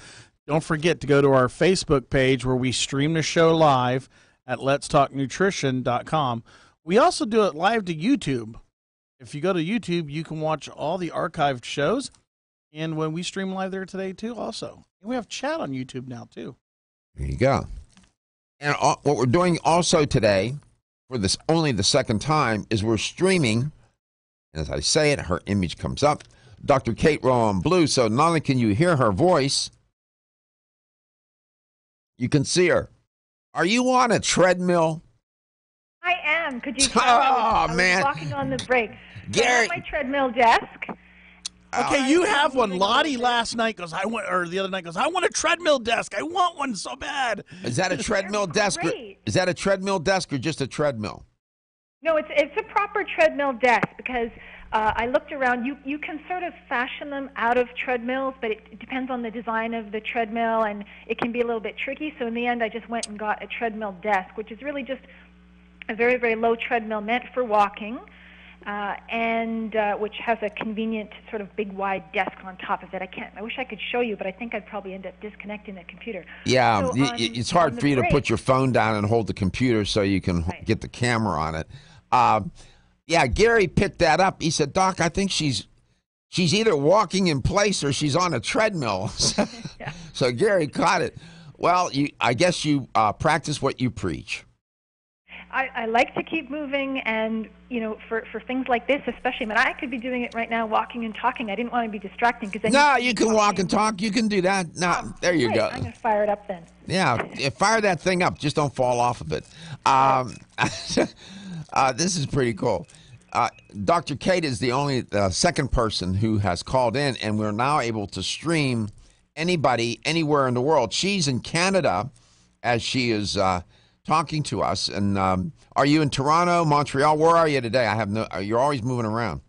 Don't forget to go to our Facebook page where we stream the show live at letstalknutrition.com. We also do it live to YouTube. If you go to YouTube, you can watch all the archived shows. And when we stream live there today, too, also. And we have chat on YouTube now, too. There you go. And what we're doing also today, for this only the second time, is we're streaming, and as I say it, her image comes up, Dr. Kate Rheaume-Bleue. So not only can you hear her voice, you can see her. Are you on a treadmill? I am. Could you tell? I was walking on the break. Gary. I'm at my treadmill desk. Okay, you have one. Lottie last night goes, the other night goes, I want a treadmill desk. I want one so bad. Is that a treadmill desk? Is that a treadmill desk or just a treadmill? No, it's a proper treadmill desk because I looked around. You can sort of fashion them out of treadmills, but it depends on the design of the treadmill, and it can be a little bit tricky. So in the end, I just went and got a treadmill desk, which is really just a very, very low treadmill meant for walking, and which has a convenient sort of big, wide desk on top of it. I wish I could show you, but I think I'd probably end up disconnecting the computer. Yeah, so it's hard for you to put your phone down and hold the computer so you can get the camera on it. Yeah, Gary picked that up. He said, Doc, I think she's either walking in place or she's on a treadmill. Yeah. So Gary caught it. Well, I guess you practice what you preach. I like to keep moving, and for things like this, especially, I could be doing it right now, walking and talking. I didn't want to be distracting because you can walk and talk. You can do that. No, there you go. I'm gonna fire it up then. Yeah, fire that thing up. Just don't fall off of it. This is pretty cool. Dr. Kate is the only second person who has called in, and we're now able to stream anybody anywhere in the world. She's in Canada as she is talking to us. And are you in Toronto, Montreal? Where are you today? You're always moving around.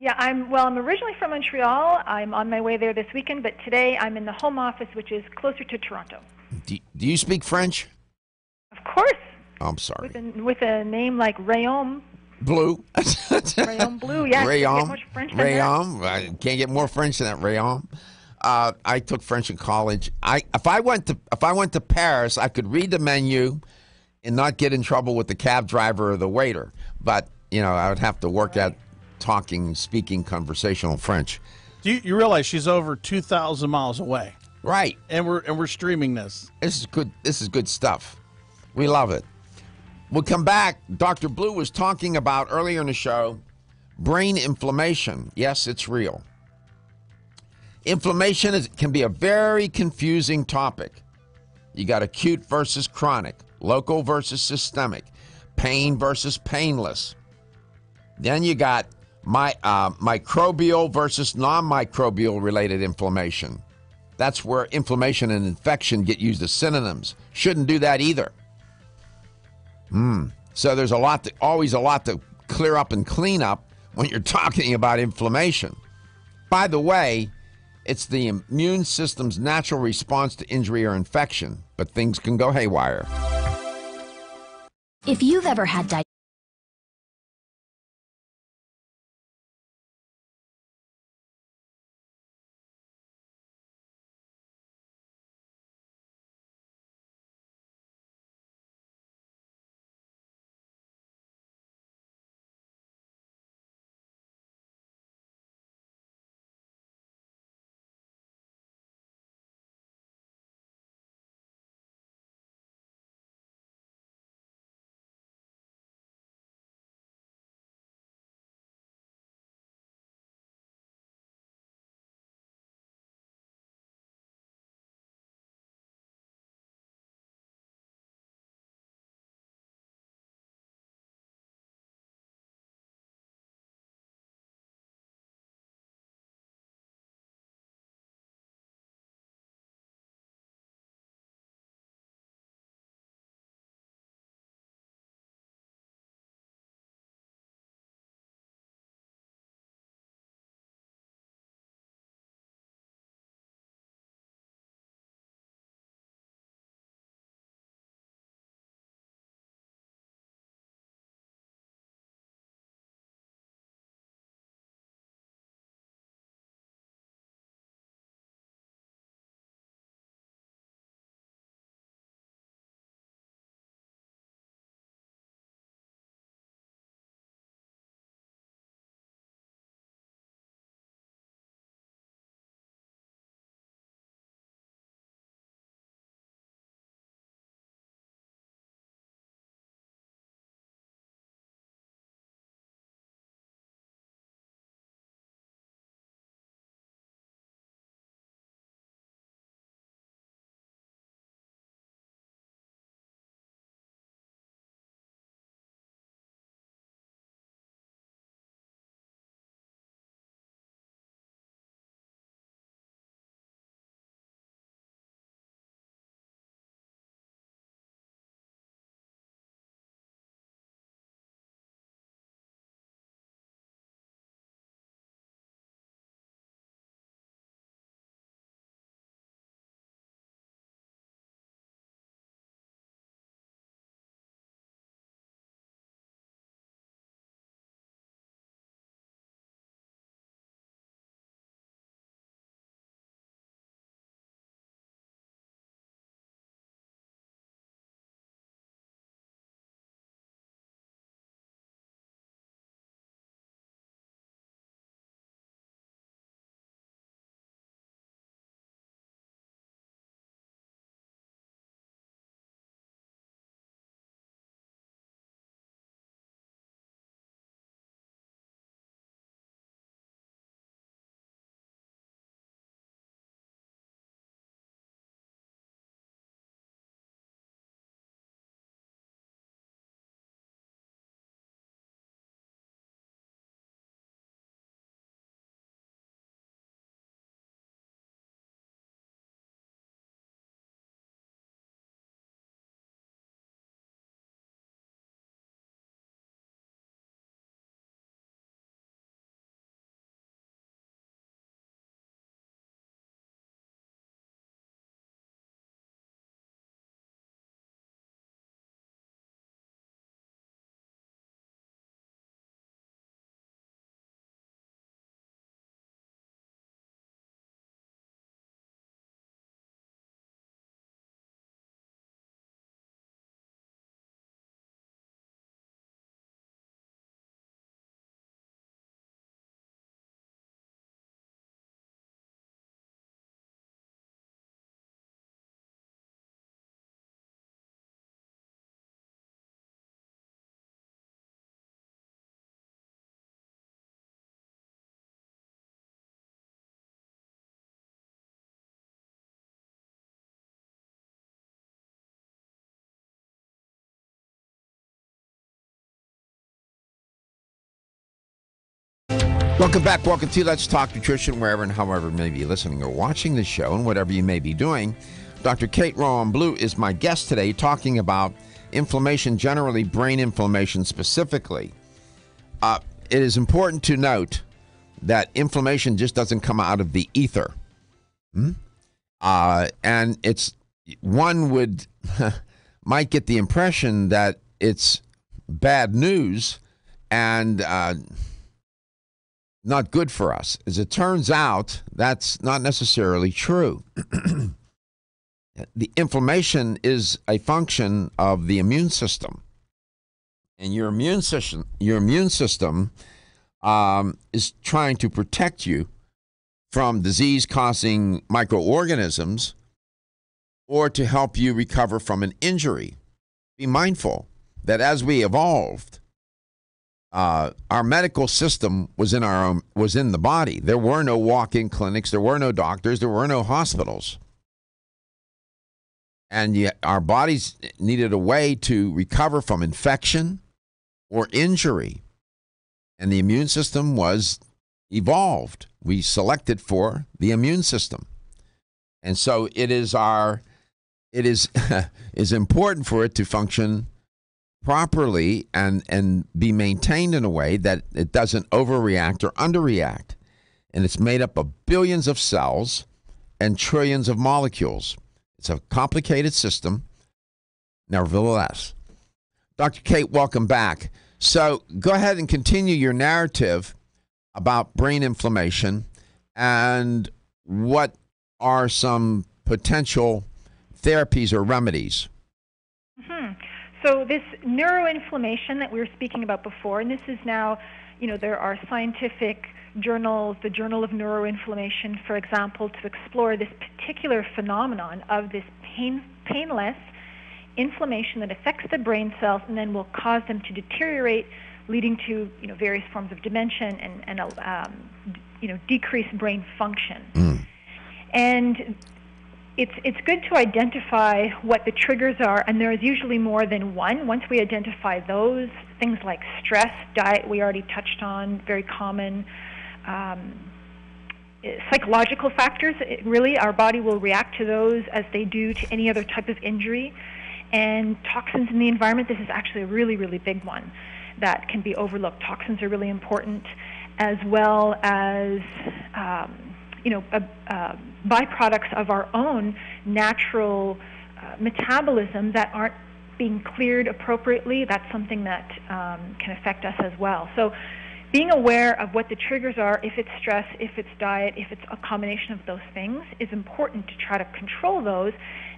Yeah, I'm originally from Montreal. I'm on my way there this weekend, but today I'm in the home office, which is closer to Toronto. Do you speak French? Of course. Oh, I'm sorry. With a name like Rheaume-Bleue. Rheaume-Bleue, yes. Rheaume. I can't get more French than that. Rheaume. I took French in college. If I went to Paris, I could read the menu and not get in trouble with the cab driver or the waiter. But I would have to work at speaking conversational French. You realize she's over 2,000 miles away, right? And we're streaming this. This is good. This is good stuff. We love it. We'll come back. Dr. Blue was talking about earlier in the show brain inflammation. Yes, it's real. Inflammation can be a very confusing topic. You got acute versus chronic, local versus systemic, pain versus painless. Then you got microbial versus non-microbial related inflammation. That's where inflammation and infection get used as synonyms. Shouldn't do that either. So there's always a lot to clear up and clean up when you're talking about inflammation. By the way, it's the immune system's natural response to injury or infection, but things can go haywire. If you've ever had Welcome back. Welcome to Let's Talk Nutrition, wherever and however you may be listening or watching the show, and whatever you may be doing. Dr. Kate Rheaume-Bleue is my guest today, talking about inflammation, generally brain inflammation specifically. It is important to note that inflammation just doesn't come out of the ether. And it's, one would might get the impression that it's bad news and not good for us. As it turns out, that's not necessarily true. The inflammation is a function of the immune system. And your immune system is trying to protect you from disease-causing microorganisms or to help you recover from an injury. Be mindful that as we evolved, our medical system was in the body. There were no walk-in clinics. There were no doctors. There were no hospitals. And yet our bodies needed a way to recover from infection or injury. And the immune system was evolved. We selected for the immune system. And so it is is important for it to function properly and be maintained in a way that it doesn't overreact or underreact. And it's made up of billions of cells and trillions of molecules. It's a complicated system, nevertheless. Dr. Kate, welcome back. So go ahead and continue your narrative about brain inflammation and what are some potential therapies or remedies. So this neuroinflammation that we were speaking about before, and this is now, there are scientific journals, the Journal of Neuroinflammation, for example, to explore this particular phenomenon of this painless inflammation that affects the brain cells and then will cause them to deteriorate, leading to various forms of dementia and decreased brain function. And it's good to identify what the triggers are, and there is usually more than one. Once we identify those, things like stress, diet, we already touched on, very common. Psychological factors, really, our body will react to those as they do to any other type of injury. And toxins in the environment, this is actually a really, really big one that can be overlooked. Toxins are really important, as well as byproducts of our own natural metabolism that aren't being cleared appropriately. That's something that can affect us as well. So being aware of what the triggers are, if it's stress, if it's diet, if it's a combination of those things, is important to try to control those.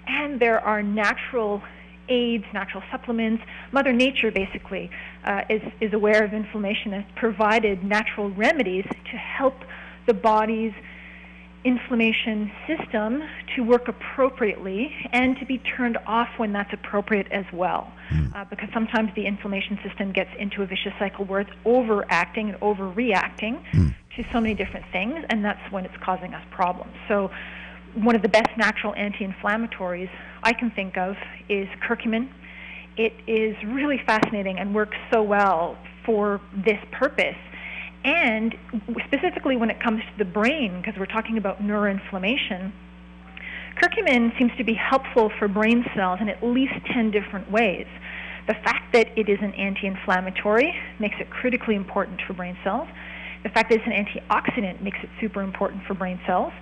And there are natural aids, natural supplements. Mother Nature basically is aware of inflammation and has provided natural remedies to help the body's inflammation system to work appropriately and to be turned off when that's appropriate as well. Because sometimes the inflammation system gets into a vicious cycle where it's overacting and overreacting to so many different things, and that's when it's causing us problems. So one of the best natural anti-inflammatories I can think of is curcumin. It is really fascinating and works so well for this purpose. And specifically when it comes to the brain, because we're talking about neuroinflammation, curcumin seems to be helpful for brain cells in at least 10 different ways. The fact that it is an anti-inflammatory makes it critically important for brain cells. The fact that it's an antioxidant makes it super important for brain cells.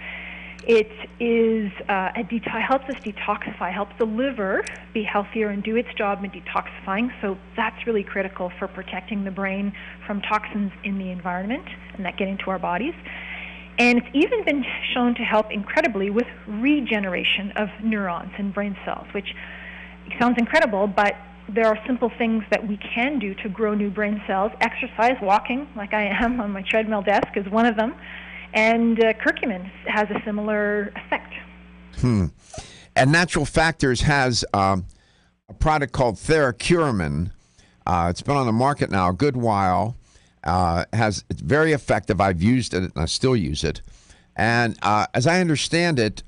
It is helps us detoxify, helps the liver be healthier and do its job in detoxifying. So that's really critical for protecting the brain from toxins in the environment and that get into our bodies. And it's even been shown to help incredibly with regeneration of neurons and brain cells, which sounds incredible, but there are simple things that we can do to grow new brain cells. Exercise, walking, like I am on my treadmill desk, is one of them. And curcumin has a similar effect. And Natural Factors has a product called Theracuramin. It's been on the market now a good while. It's very effective. I've used it and I still use it. And as I understand it,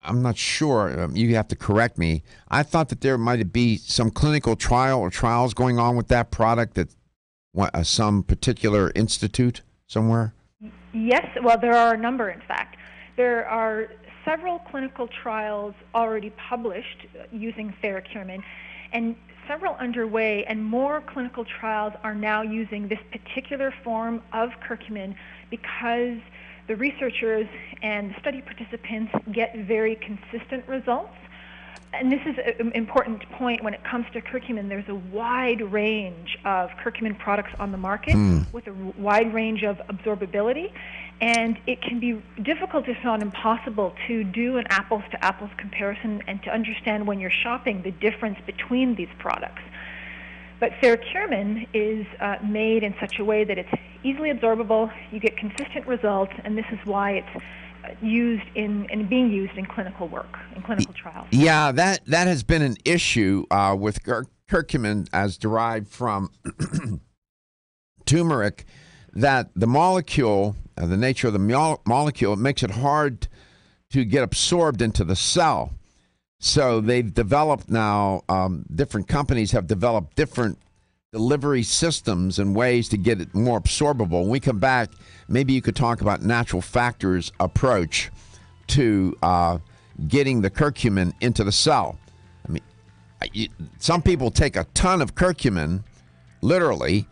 I'm not sure. You have to correct me. I thought that there might be some clinical trial or trials going on with that product at some particular institute somewhere. Yes, well, there are a number, in fact. There are several clinical trials already published using ferrocurmin, and several underway, and more clinical trials are now using this particular form of curcumin because the researchers and the study participants get very consistent results. And this is an important point when it comes to curcumin. There's a wide range of curcumin products on the market with a wide range of absorbability, and it can be difficult, if not impossible, to do an apples-to-apples comparison and to understand when you're shopping the difference between these products. But ferrocurmin is made in such a way that it's easily absorbable, you get consistent results, and this is why it's used being used in clinical work, in clinical trials. Yeah, that has been an issue with curcumin as derived from turmeric, that the molecule, the nature of the molecule, it makes it hard to get absorbed into the cell. So they've developed now, different companies have developed different delivery systems and ways to get it more absorbable. When we come back, maybe you could talk about Natural Factors' approach to getting the curcumin into the cell. I mean, some people take a ton of curcumin, literally,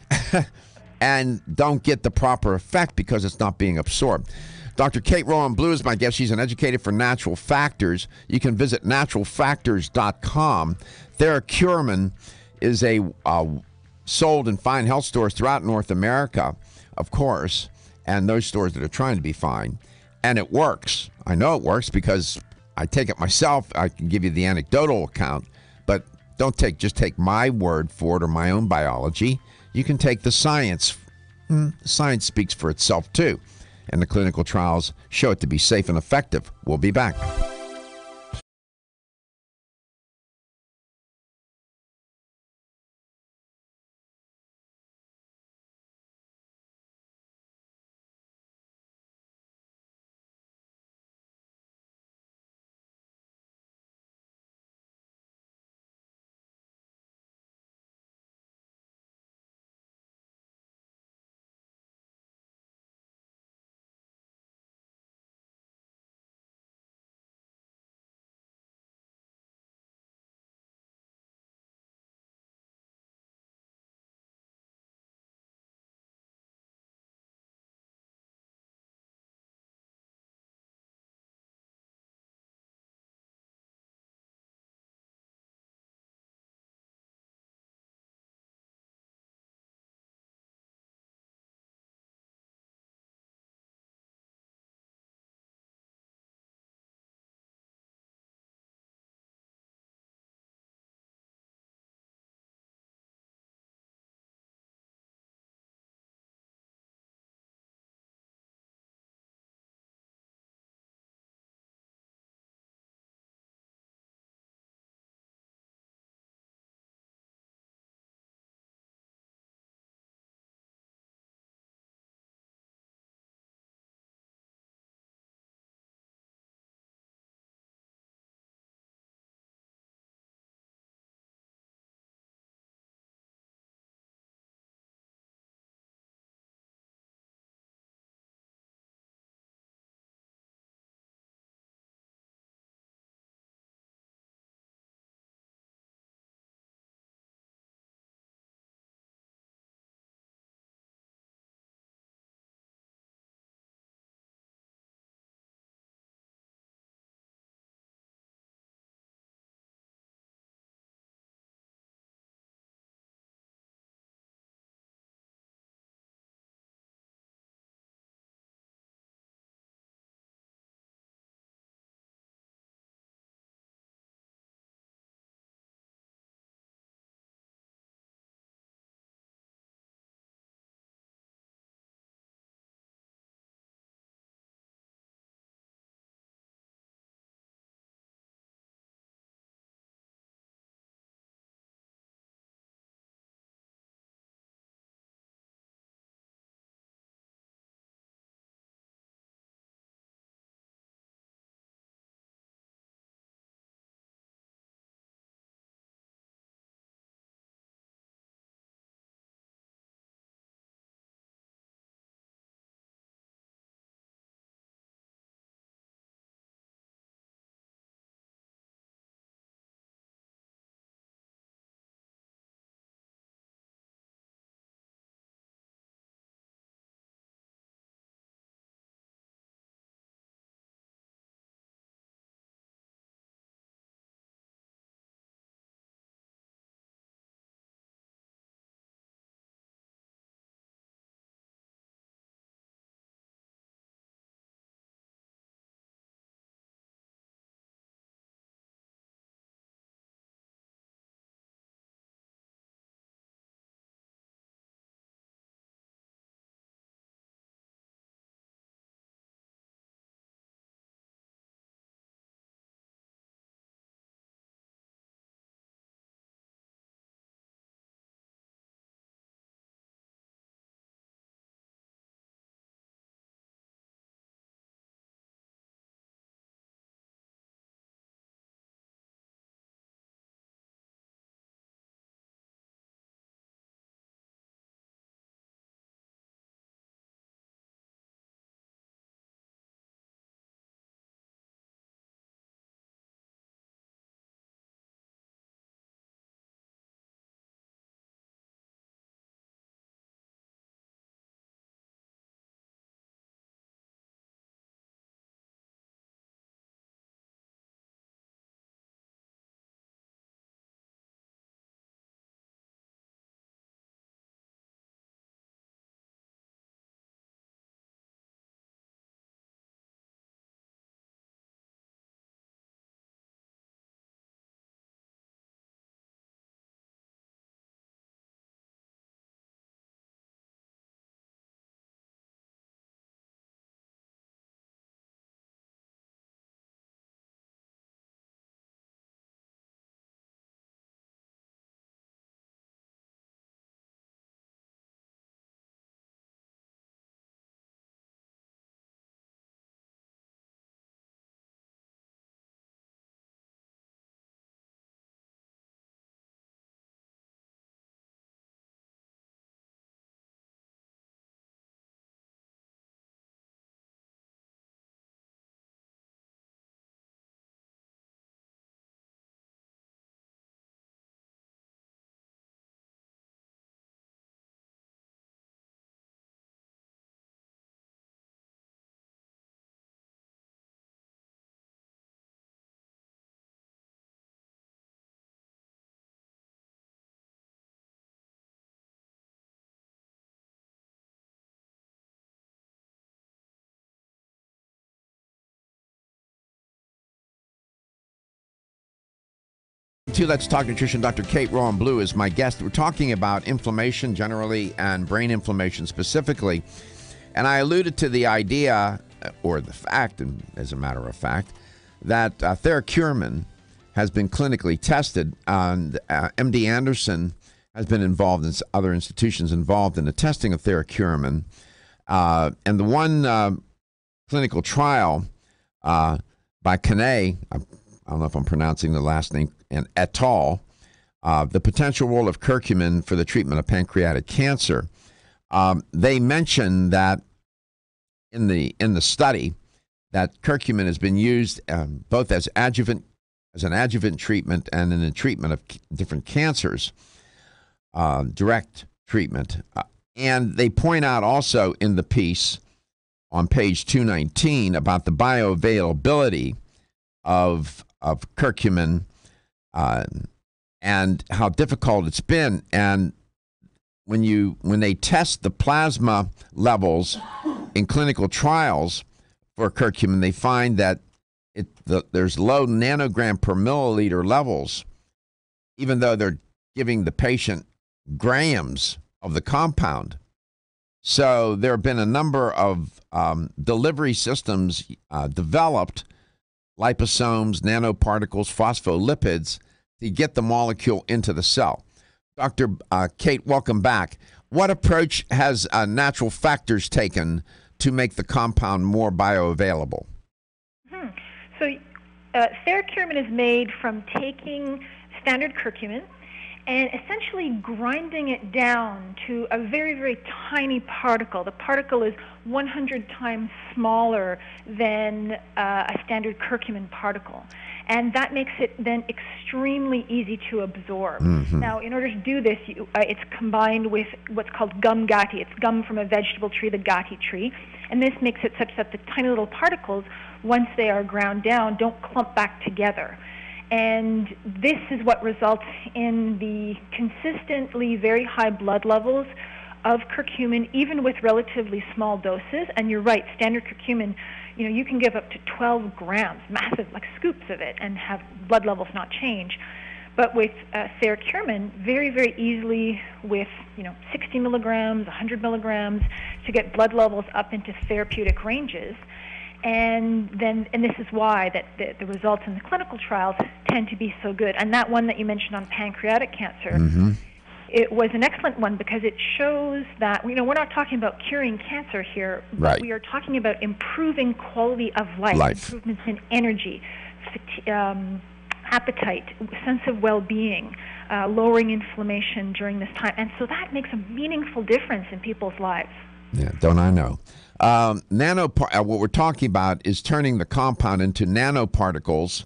and don't get the proper effect because it's not being absorbed. Dr. Kate Rheaume-Bleue is my guest. She's an educator for Natural Factors. You can visit naturalfactors.com. Ferrocurmin is sold in fine health stores throughout North America, of course, and those stores that are trying to be fine. And it works. I know it works because I take it myself. I can give you the anecdotal account, but don't just take my word for it or my own biology. You can take the science. The science speaks for itself, too. And the clinical trials show it to be safe and effective. We'll be back. to Let's Talk Nutrition. Dr. Kate Rheaume-Bleue is my guest. We're talking about inflammation generally and brain inflammation specifically. And I alluded to the idea, or the fact, and as a matter of fact, that theracurmin has been clinically tested. And MD Anderson has been involved in other institutions involved in the testing of theracurmin. And the one clinical trial by Kane, I don't know if I'm pronouncing the last name, and et al., the potential role of curcumin for the treatment of pancreatic cancer. They mentioned that in the study that curcumin has been used both as an adjuvant treatment and in the treatment of different cancers, direct treatment. And they point out also in the piece on page 219 about the bioavailability of curcumin and how difficult it's been. And when they test the plasma levels in clinical trials for curcumin, they find that there's low nanogram per milliliter levels, even though they're giving the patient grams of the compound. So there have been a number of delivery systems developed, liposomes, nanoparticles, phospholipids, to get the molecule into the cell. Dr. Kate, welcome back. What approach has Natural Factors taken to make the compound more bioavailable? So theracurmin is made from taking standard curcumin and essentially grinding it down to a very, very tiny particle. The particle is 100 times smaller than a standard curcumin particle. And that makes it then extremely easy to absorb. Mm-hmm. Now, in order to do this, it's combined with what's called gum gati. It's gum from a vegetable tree, the gati tree. And this makes it such that the tiny little particles, once they are ground down, don't clump back together. And this is what results in the consistently very high blood levels of curcumin, even with relatively small doses. And you're right, standard curcumin, you can give up to 12 grams, massive, like scoops of it, and have blood levels not change. But with theracurmin, very, very easily with 60 milligrams, 100 milligrams, to get blood levels up into therapeutic ranges. And this is why that the results in the clinical trials tend to be so good. And that one that you mentioned on pancreatic cancer, mm-hmm. It was an excellent one because it shows that, we're not talking about curing cancer here, but right. We are talking about improving quality of life. Improvements in energy, appetite, sense of well-being, lowering inflammation during this time. And so that makes a meaningful difference in people's lives. Yeah, don't I know? What we're talking about is turning the compound into nanoparticles.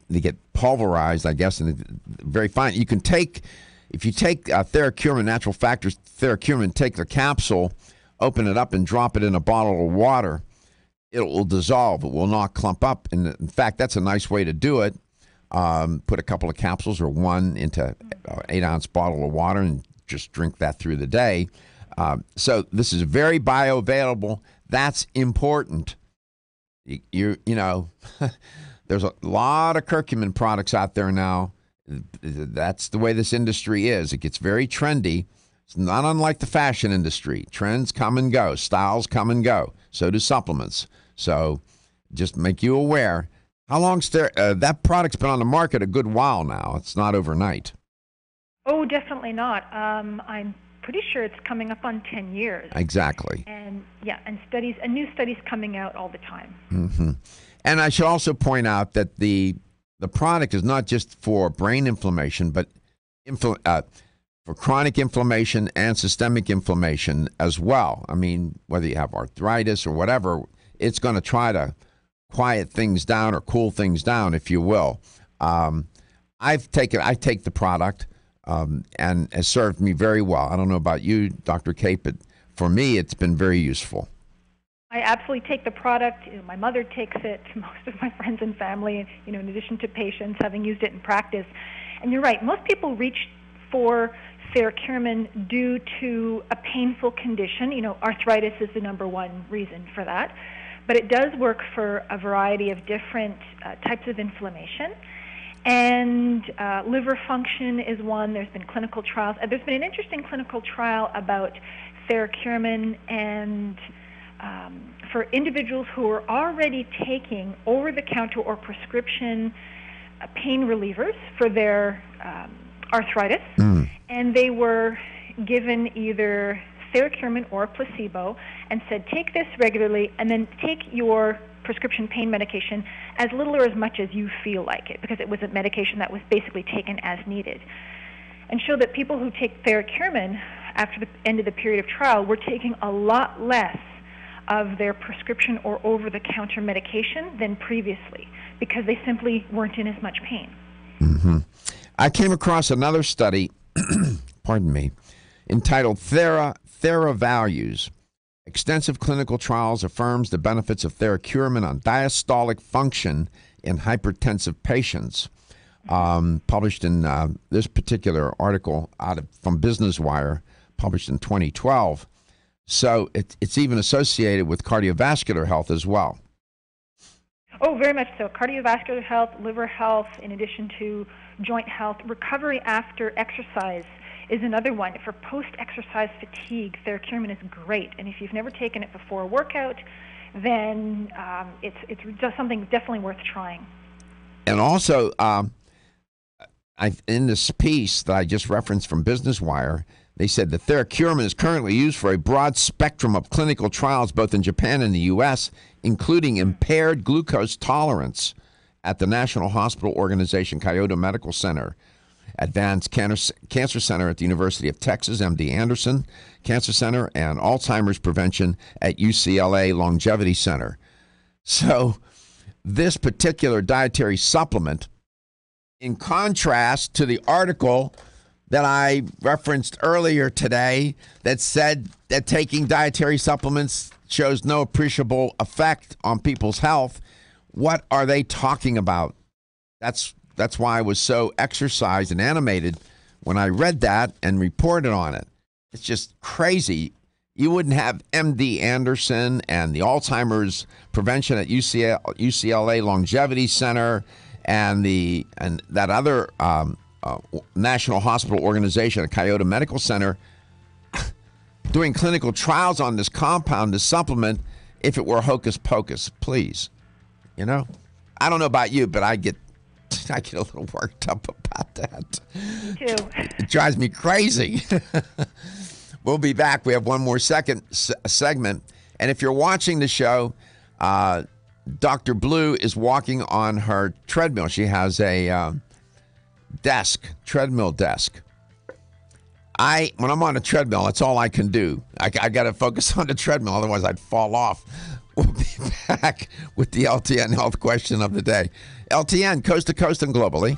They get pulverized, I guess, and very fine. You can if you take theracurmin, Natural Factors theracurmin, take the capsule, open it up, and drop it in a bottle of water. It will dissolve. It will not clump up. And in fact, that's a nice way to do it. Put a couple of capsules or one into an 8-ounce bottle of water and just drink that through the day. So this is very bioavailable. That's important. There's a lot of curcumin products out there now. That's the way this industry is. It gets very trendy. It's not unlike the fashion industry. Trends come and go. Styles come and go. So do supplements. So just make you aware. How long's that product's been on the market a good while now? It's not overnight. Oh, definitely not. I'm pretty sure it's coming up on 10 years. Exactly. And new studies coming out all the time. Mm-hmm. And I should also point out that the product is not just for brain inflammation, but for chronic inflammation and systemic inflammation as well. I mean, whether you have arthritis or whatever, it's going to try to quiet things down or cool things down, if you will. I take the product, and has served me very well. I don't know about you, Dr. Kate, but for me, it's been very useful. I absolutely take the product. My mother takes it, most of my friends and family, in addition to patients, having used it in practice. And you're right, most people reach for theracurmin due to a painful condition. Arthritis is the number one reason for that. But it does work for a variety of different types of inflammation. And liver function is one. There's been clinical trials. There's been an interesting clinical trial about theracurmin and for individuals who are already taking over-the-counter or prescription pain relievers for their arthritis, and they were given either theracurmin or a placebo and said, take this regularly and then take your prescription pain medication as little or as much as you feel like it, because it was a medication that was basically taken as needed, and showed that people who take theracurmin after the end of the period of trial were taking a lot less of their prescription or over-the-counter medication than previously, because they simply weren't in as much pain. I came across another study, pardon me, entitled Thera Values. Extensive clinical trials affirms the benefits of theracurmin on diastolic function in hypertensive patients. Published in this particular article from Business Wire, published in 2012. So it's even associated with cardiovascular health as well. Oh, very much so. Cardiovascular health, liver health, in addition to joint health. Recovery after exercise is another one. For post-exercise fatigue, theracurmin is great. And if you've never taken it before a workout, then it's just something definitely worth trying. And also, in this piece that I just referenced from Business Wire, they said that theracurmin is currently used for a broad spectrum of clinical trials, both in Japan and the U.S., including impaired glucose tolerance at the National Hospital Organization Kyoto Medical Center, Advanced Cancer Center at the University of Texas, MD Anderson Cancer Center, and Alzheimer's Prevention at UCLA Longevity Center. So this particular dietary supplement, in contrast to the article that I referenced earlier today that said that taking dietary supplements shows no appreciable effect on people's health, what are they talking about? That's why I was so exercised and animated when I read that and reported on it. It's just crazy. You wouldn't have MD Anderson and the Alzheimer's Prevention at UCLA Longevity Center and that other National Hospital Organization at Kyoto Medical Center doing clinical trials on this compound, this supplement, if it were hocus pocus, please. You know, I don't know about you, but I get a little worked up about that. Me too. It drives me crazy. We'll be back. We have one more segment. And if you're watching the show, Dr. Blue is walking on her treadmill. She has a treadmill desk. When I'm on a treadmill, that's all I can do. I got to focus on the treadmill, otherwise I'd fall off. We'll be back with the LTN Health Question of the Day. LTN, coast to coast and globally.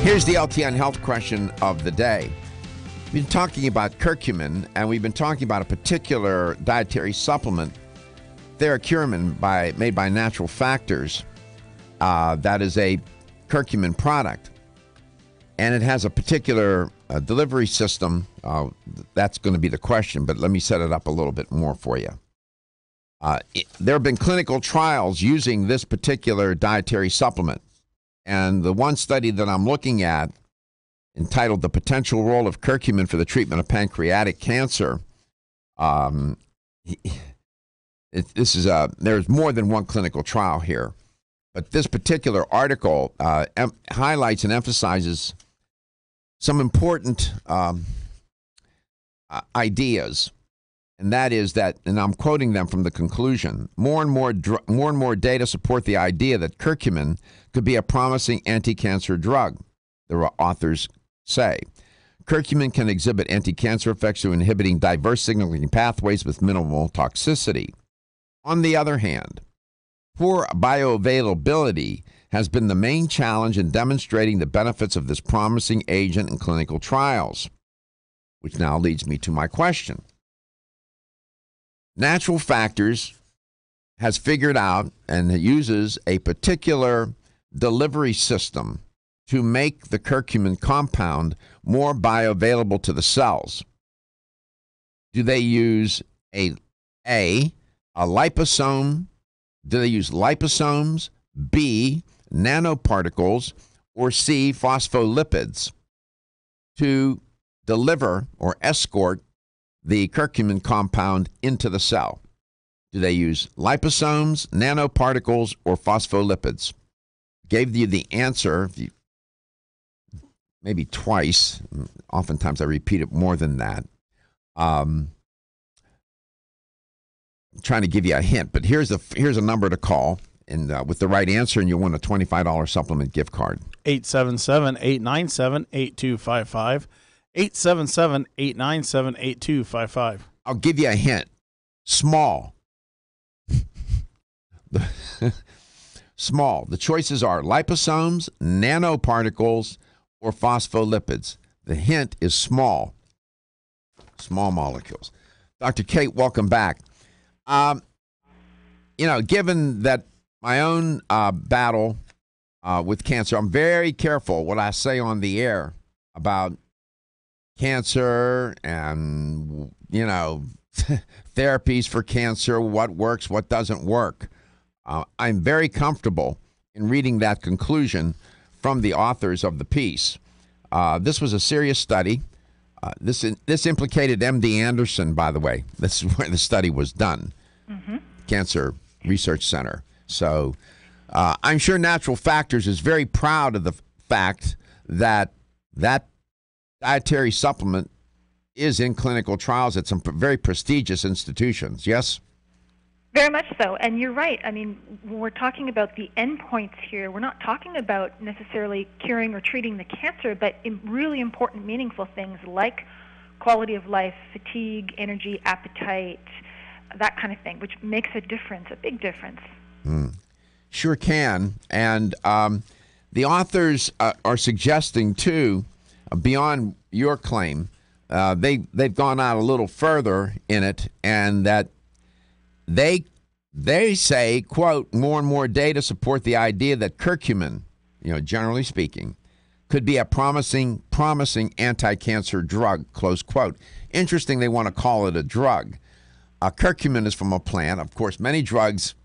Here's the LTN health question of the day. We've been talking about curcumin, and we've been talking about a particular dietary supplement, Theracurmin, made by Natural Factors. That is a curcumin product, and it has a particular delivery system. That's going to be the question, but let me set it up a little bit more for you. There have been clinical trials using this particular dietary supplement, and the one study that I'm looking at, entitled "The Potential Role of Curcumin for the Treatment of Pancreatic Cancer," there's more than one clinical trial here, but this particular article highlights and emphasizes some important ideas, and that is that, and I'm quoting them from the conclusion, more and more data support the idea that curcumin could be a promising anti-cancer drug, the authors say. Curcumin can exhibit anti-cancer effects through inhibiting diverse signaling pathways with minimal toxicity. On the other hand, poor bioavailability has been the main challenge in demonstrating the benefits of this promising agent in clinical trials, which now leads me to my question. Natural Factors has figured out and uses a particular delivery system to make the curcumin compound more bioavailable to the cells. Do they use a liposome? Do they use liposomes? B, nanoparticles? Or C, phospholipids to deliver or escort the curcumin compound into the cell? Do they use liposomes, nanoparticles, or phospholipids? Gave you the answer maybe twice. Oftentimes I repeat it more than that. I'm trying to give you a hint, but here's a number to call, and with the right answer, and you'll win a $25 supplement gift card. 877-897-8255. 877-897-8255. I'll give you a hint. Small. Small. The choices are liposomes, nanoparticles, or phospholipids. The hint is small. Small molecules. Dr. Kate, welcome back. Given that my own battle with cancer, I'm very careful what I say on the air about cancer and, therapies for cancer, what works, what doesn't work. I'm very comfortable in reading that conclusion from the authors of the piece. This was a serious study. This implicated MD Anderson, by the way. This is where the study was done, Cancer Research Center. So I'm sure Natural Factors is very proud of the fact that that dietary supplement is in clinical trials at some very prestigious institutions. Yes? Very much so, and you're right. I mean, when we're talking about the endpoints here, we're not talking about necessarily curing or treating the cancer, but really important, meaningful things like quality of life, fatigue, energy, appetite, that kind of thing, which makes a difference, a big difference. Sure can. And the authors are suggesting, too, beyond your claim, they've gone out a little further in it, and that they say, quote, more and more data support the idea that curcumin, generally speaking, could be a promising anti-cancer drug, close quote. Interesting they want to call it a drug. Curcumin is from a plant. Of course, many drugs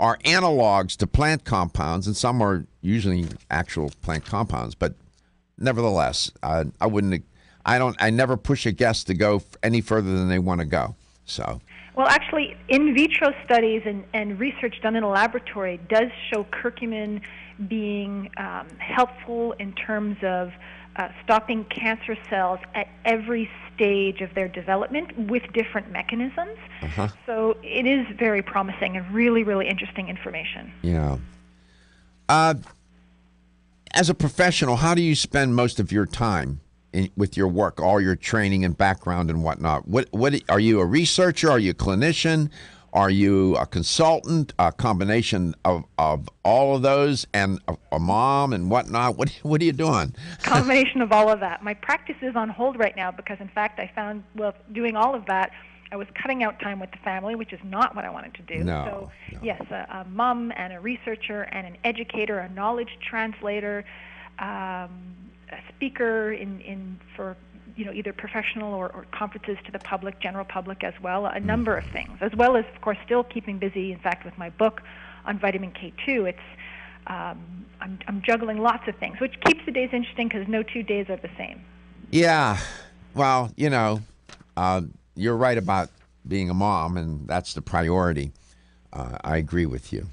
are analogs to plant compounds, and some are usually actual plant compounds. But nevertheless, I never push a guest to go any further than they want to go. So. Well, actually, in vitro studies and research done in a laboratory does show curcumin being helpful in terms of stopping cancer cells at every stage of their development with different mechanisms. So it is very promising and really, really interesting information. Yeah. As a professional, how do you spend most of your time with your work, all your training and background and whatnot? What are you, a researcher? Are you a clinician? Are you a consultant, a combination of all of those, and a mom and whatnot? What are you doing? Combination of all of that. My practice is on hold right now because, in fact, I found, well, doing all of that, I was cutting out time with the family, which is not what I wanted to do. No. Yes, a mom and a researcher and an educator, a knowledge translator, a speaker for either professional or conferences to the public, general public as well, a number of things, as well as, of course, still keeping busy, in fact, with my book on vitamin K2. It's I'm juggling lots of things, which keeps the days interesting because no 2 days are the same. Yeah. Well, you're right about being a mom, and that's the priority. I agree with you.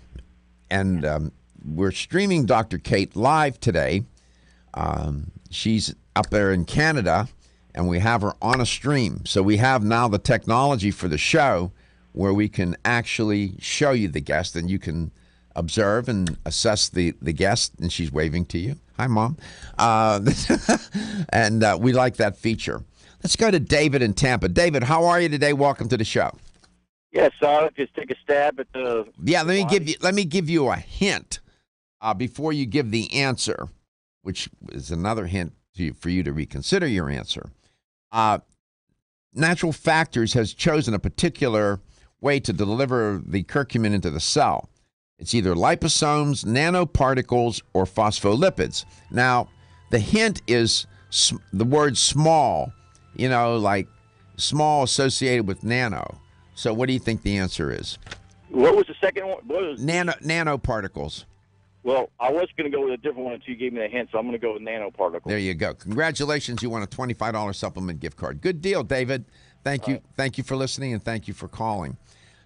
And we're streaming Dr. Kate live today. She's up there in Canada, and we have her on a stream. So we have now the technology for the show where we can actually show you the guest, and you can observe and assess the guest, and she's waving to you. Hi, Mom. And we like that feature. Let's go to David in Tampa. David, how are you today? Welcome to the show. Yes, I'll just take a stab at the... Yeah, let me give you a hint before you give the answer, which is another hint for you to reconsider your answer. Natural Factors has chosen a particular way to deliver the curcumin into the cell. It's either liposomes, nanoparticles, or phospholipids. Now, the hint is the word small, like small associated with nano. So what do you think the answer is? What was the second one? Nanoparticles. Well, I was going to go with a different one until you gave me the hint, so I'm going to go with nanoparticles. There you go. Congratulations. You won a $25 supplement gift card. Good deal, David. Thank you. Right. Thank you for listening, and thank you for calling.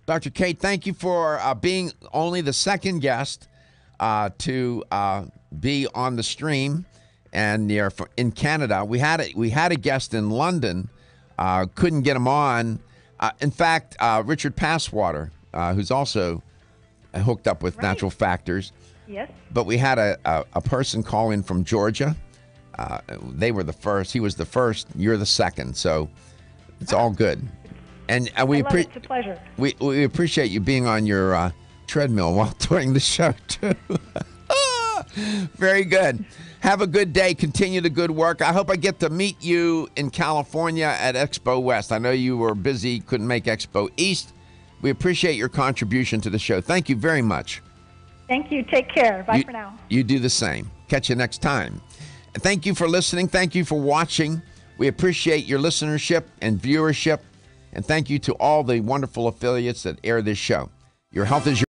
Dr. Kate, thank you for being only the second guest to be on the stream, and you're in Canada. We had a guest in London, couldn't get him on. In fact, Richard Passwater, who's also hooked up with Natural Factors. Yes. But we had a person call in from Georgia. They were the first. He was the first. You're the second. So it's all good. And it's a pleasure. We appreciate you being on your treadmill while doing the show too. Very good. Have a good day. Continue the good work. I hope I get to meet you in California at Expo West. I know you were busy, couldn't make Expo East. We appreciate your contribution to the show. Thank you very much. Thank you. Take care. Bye for now. You do the same. Catch you next time. And thank you for listening. Thank you for watching. We appreciate your listenership and viewership. And thank you to all the wonderful affiliates that air this show. Your health is your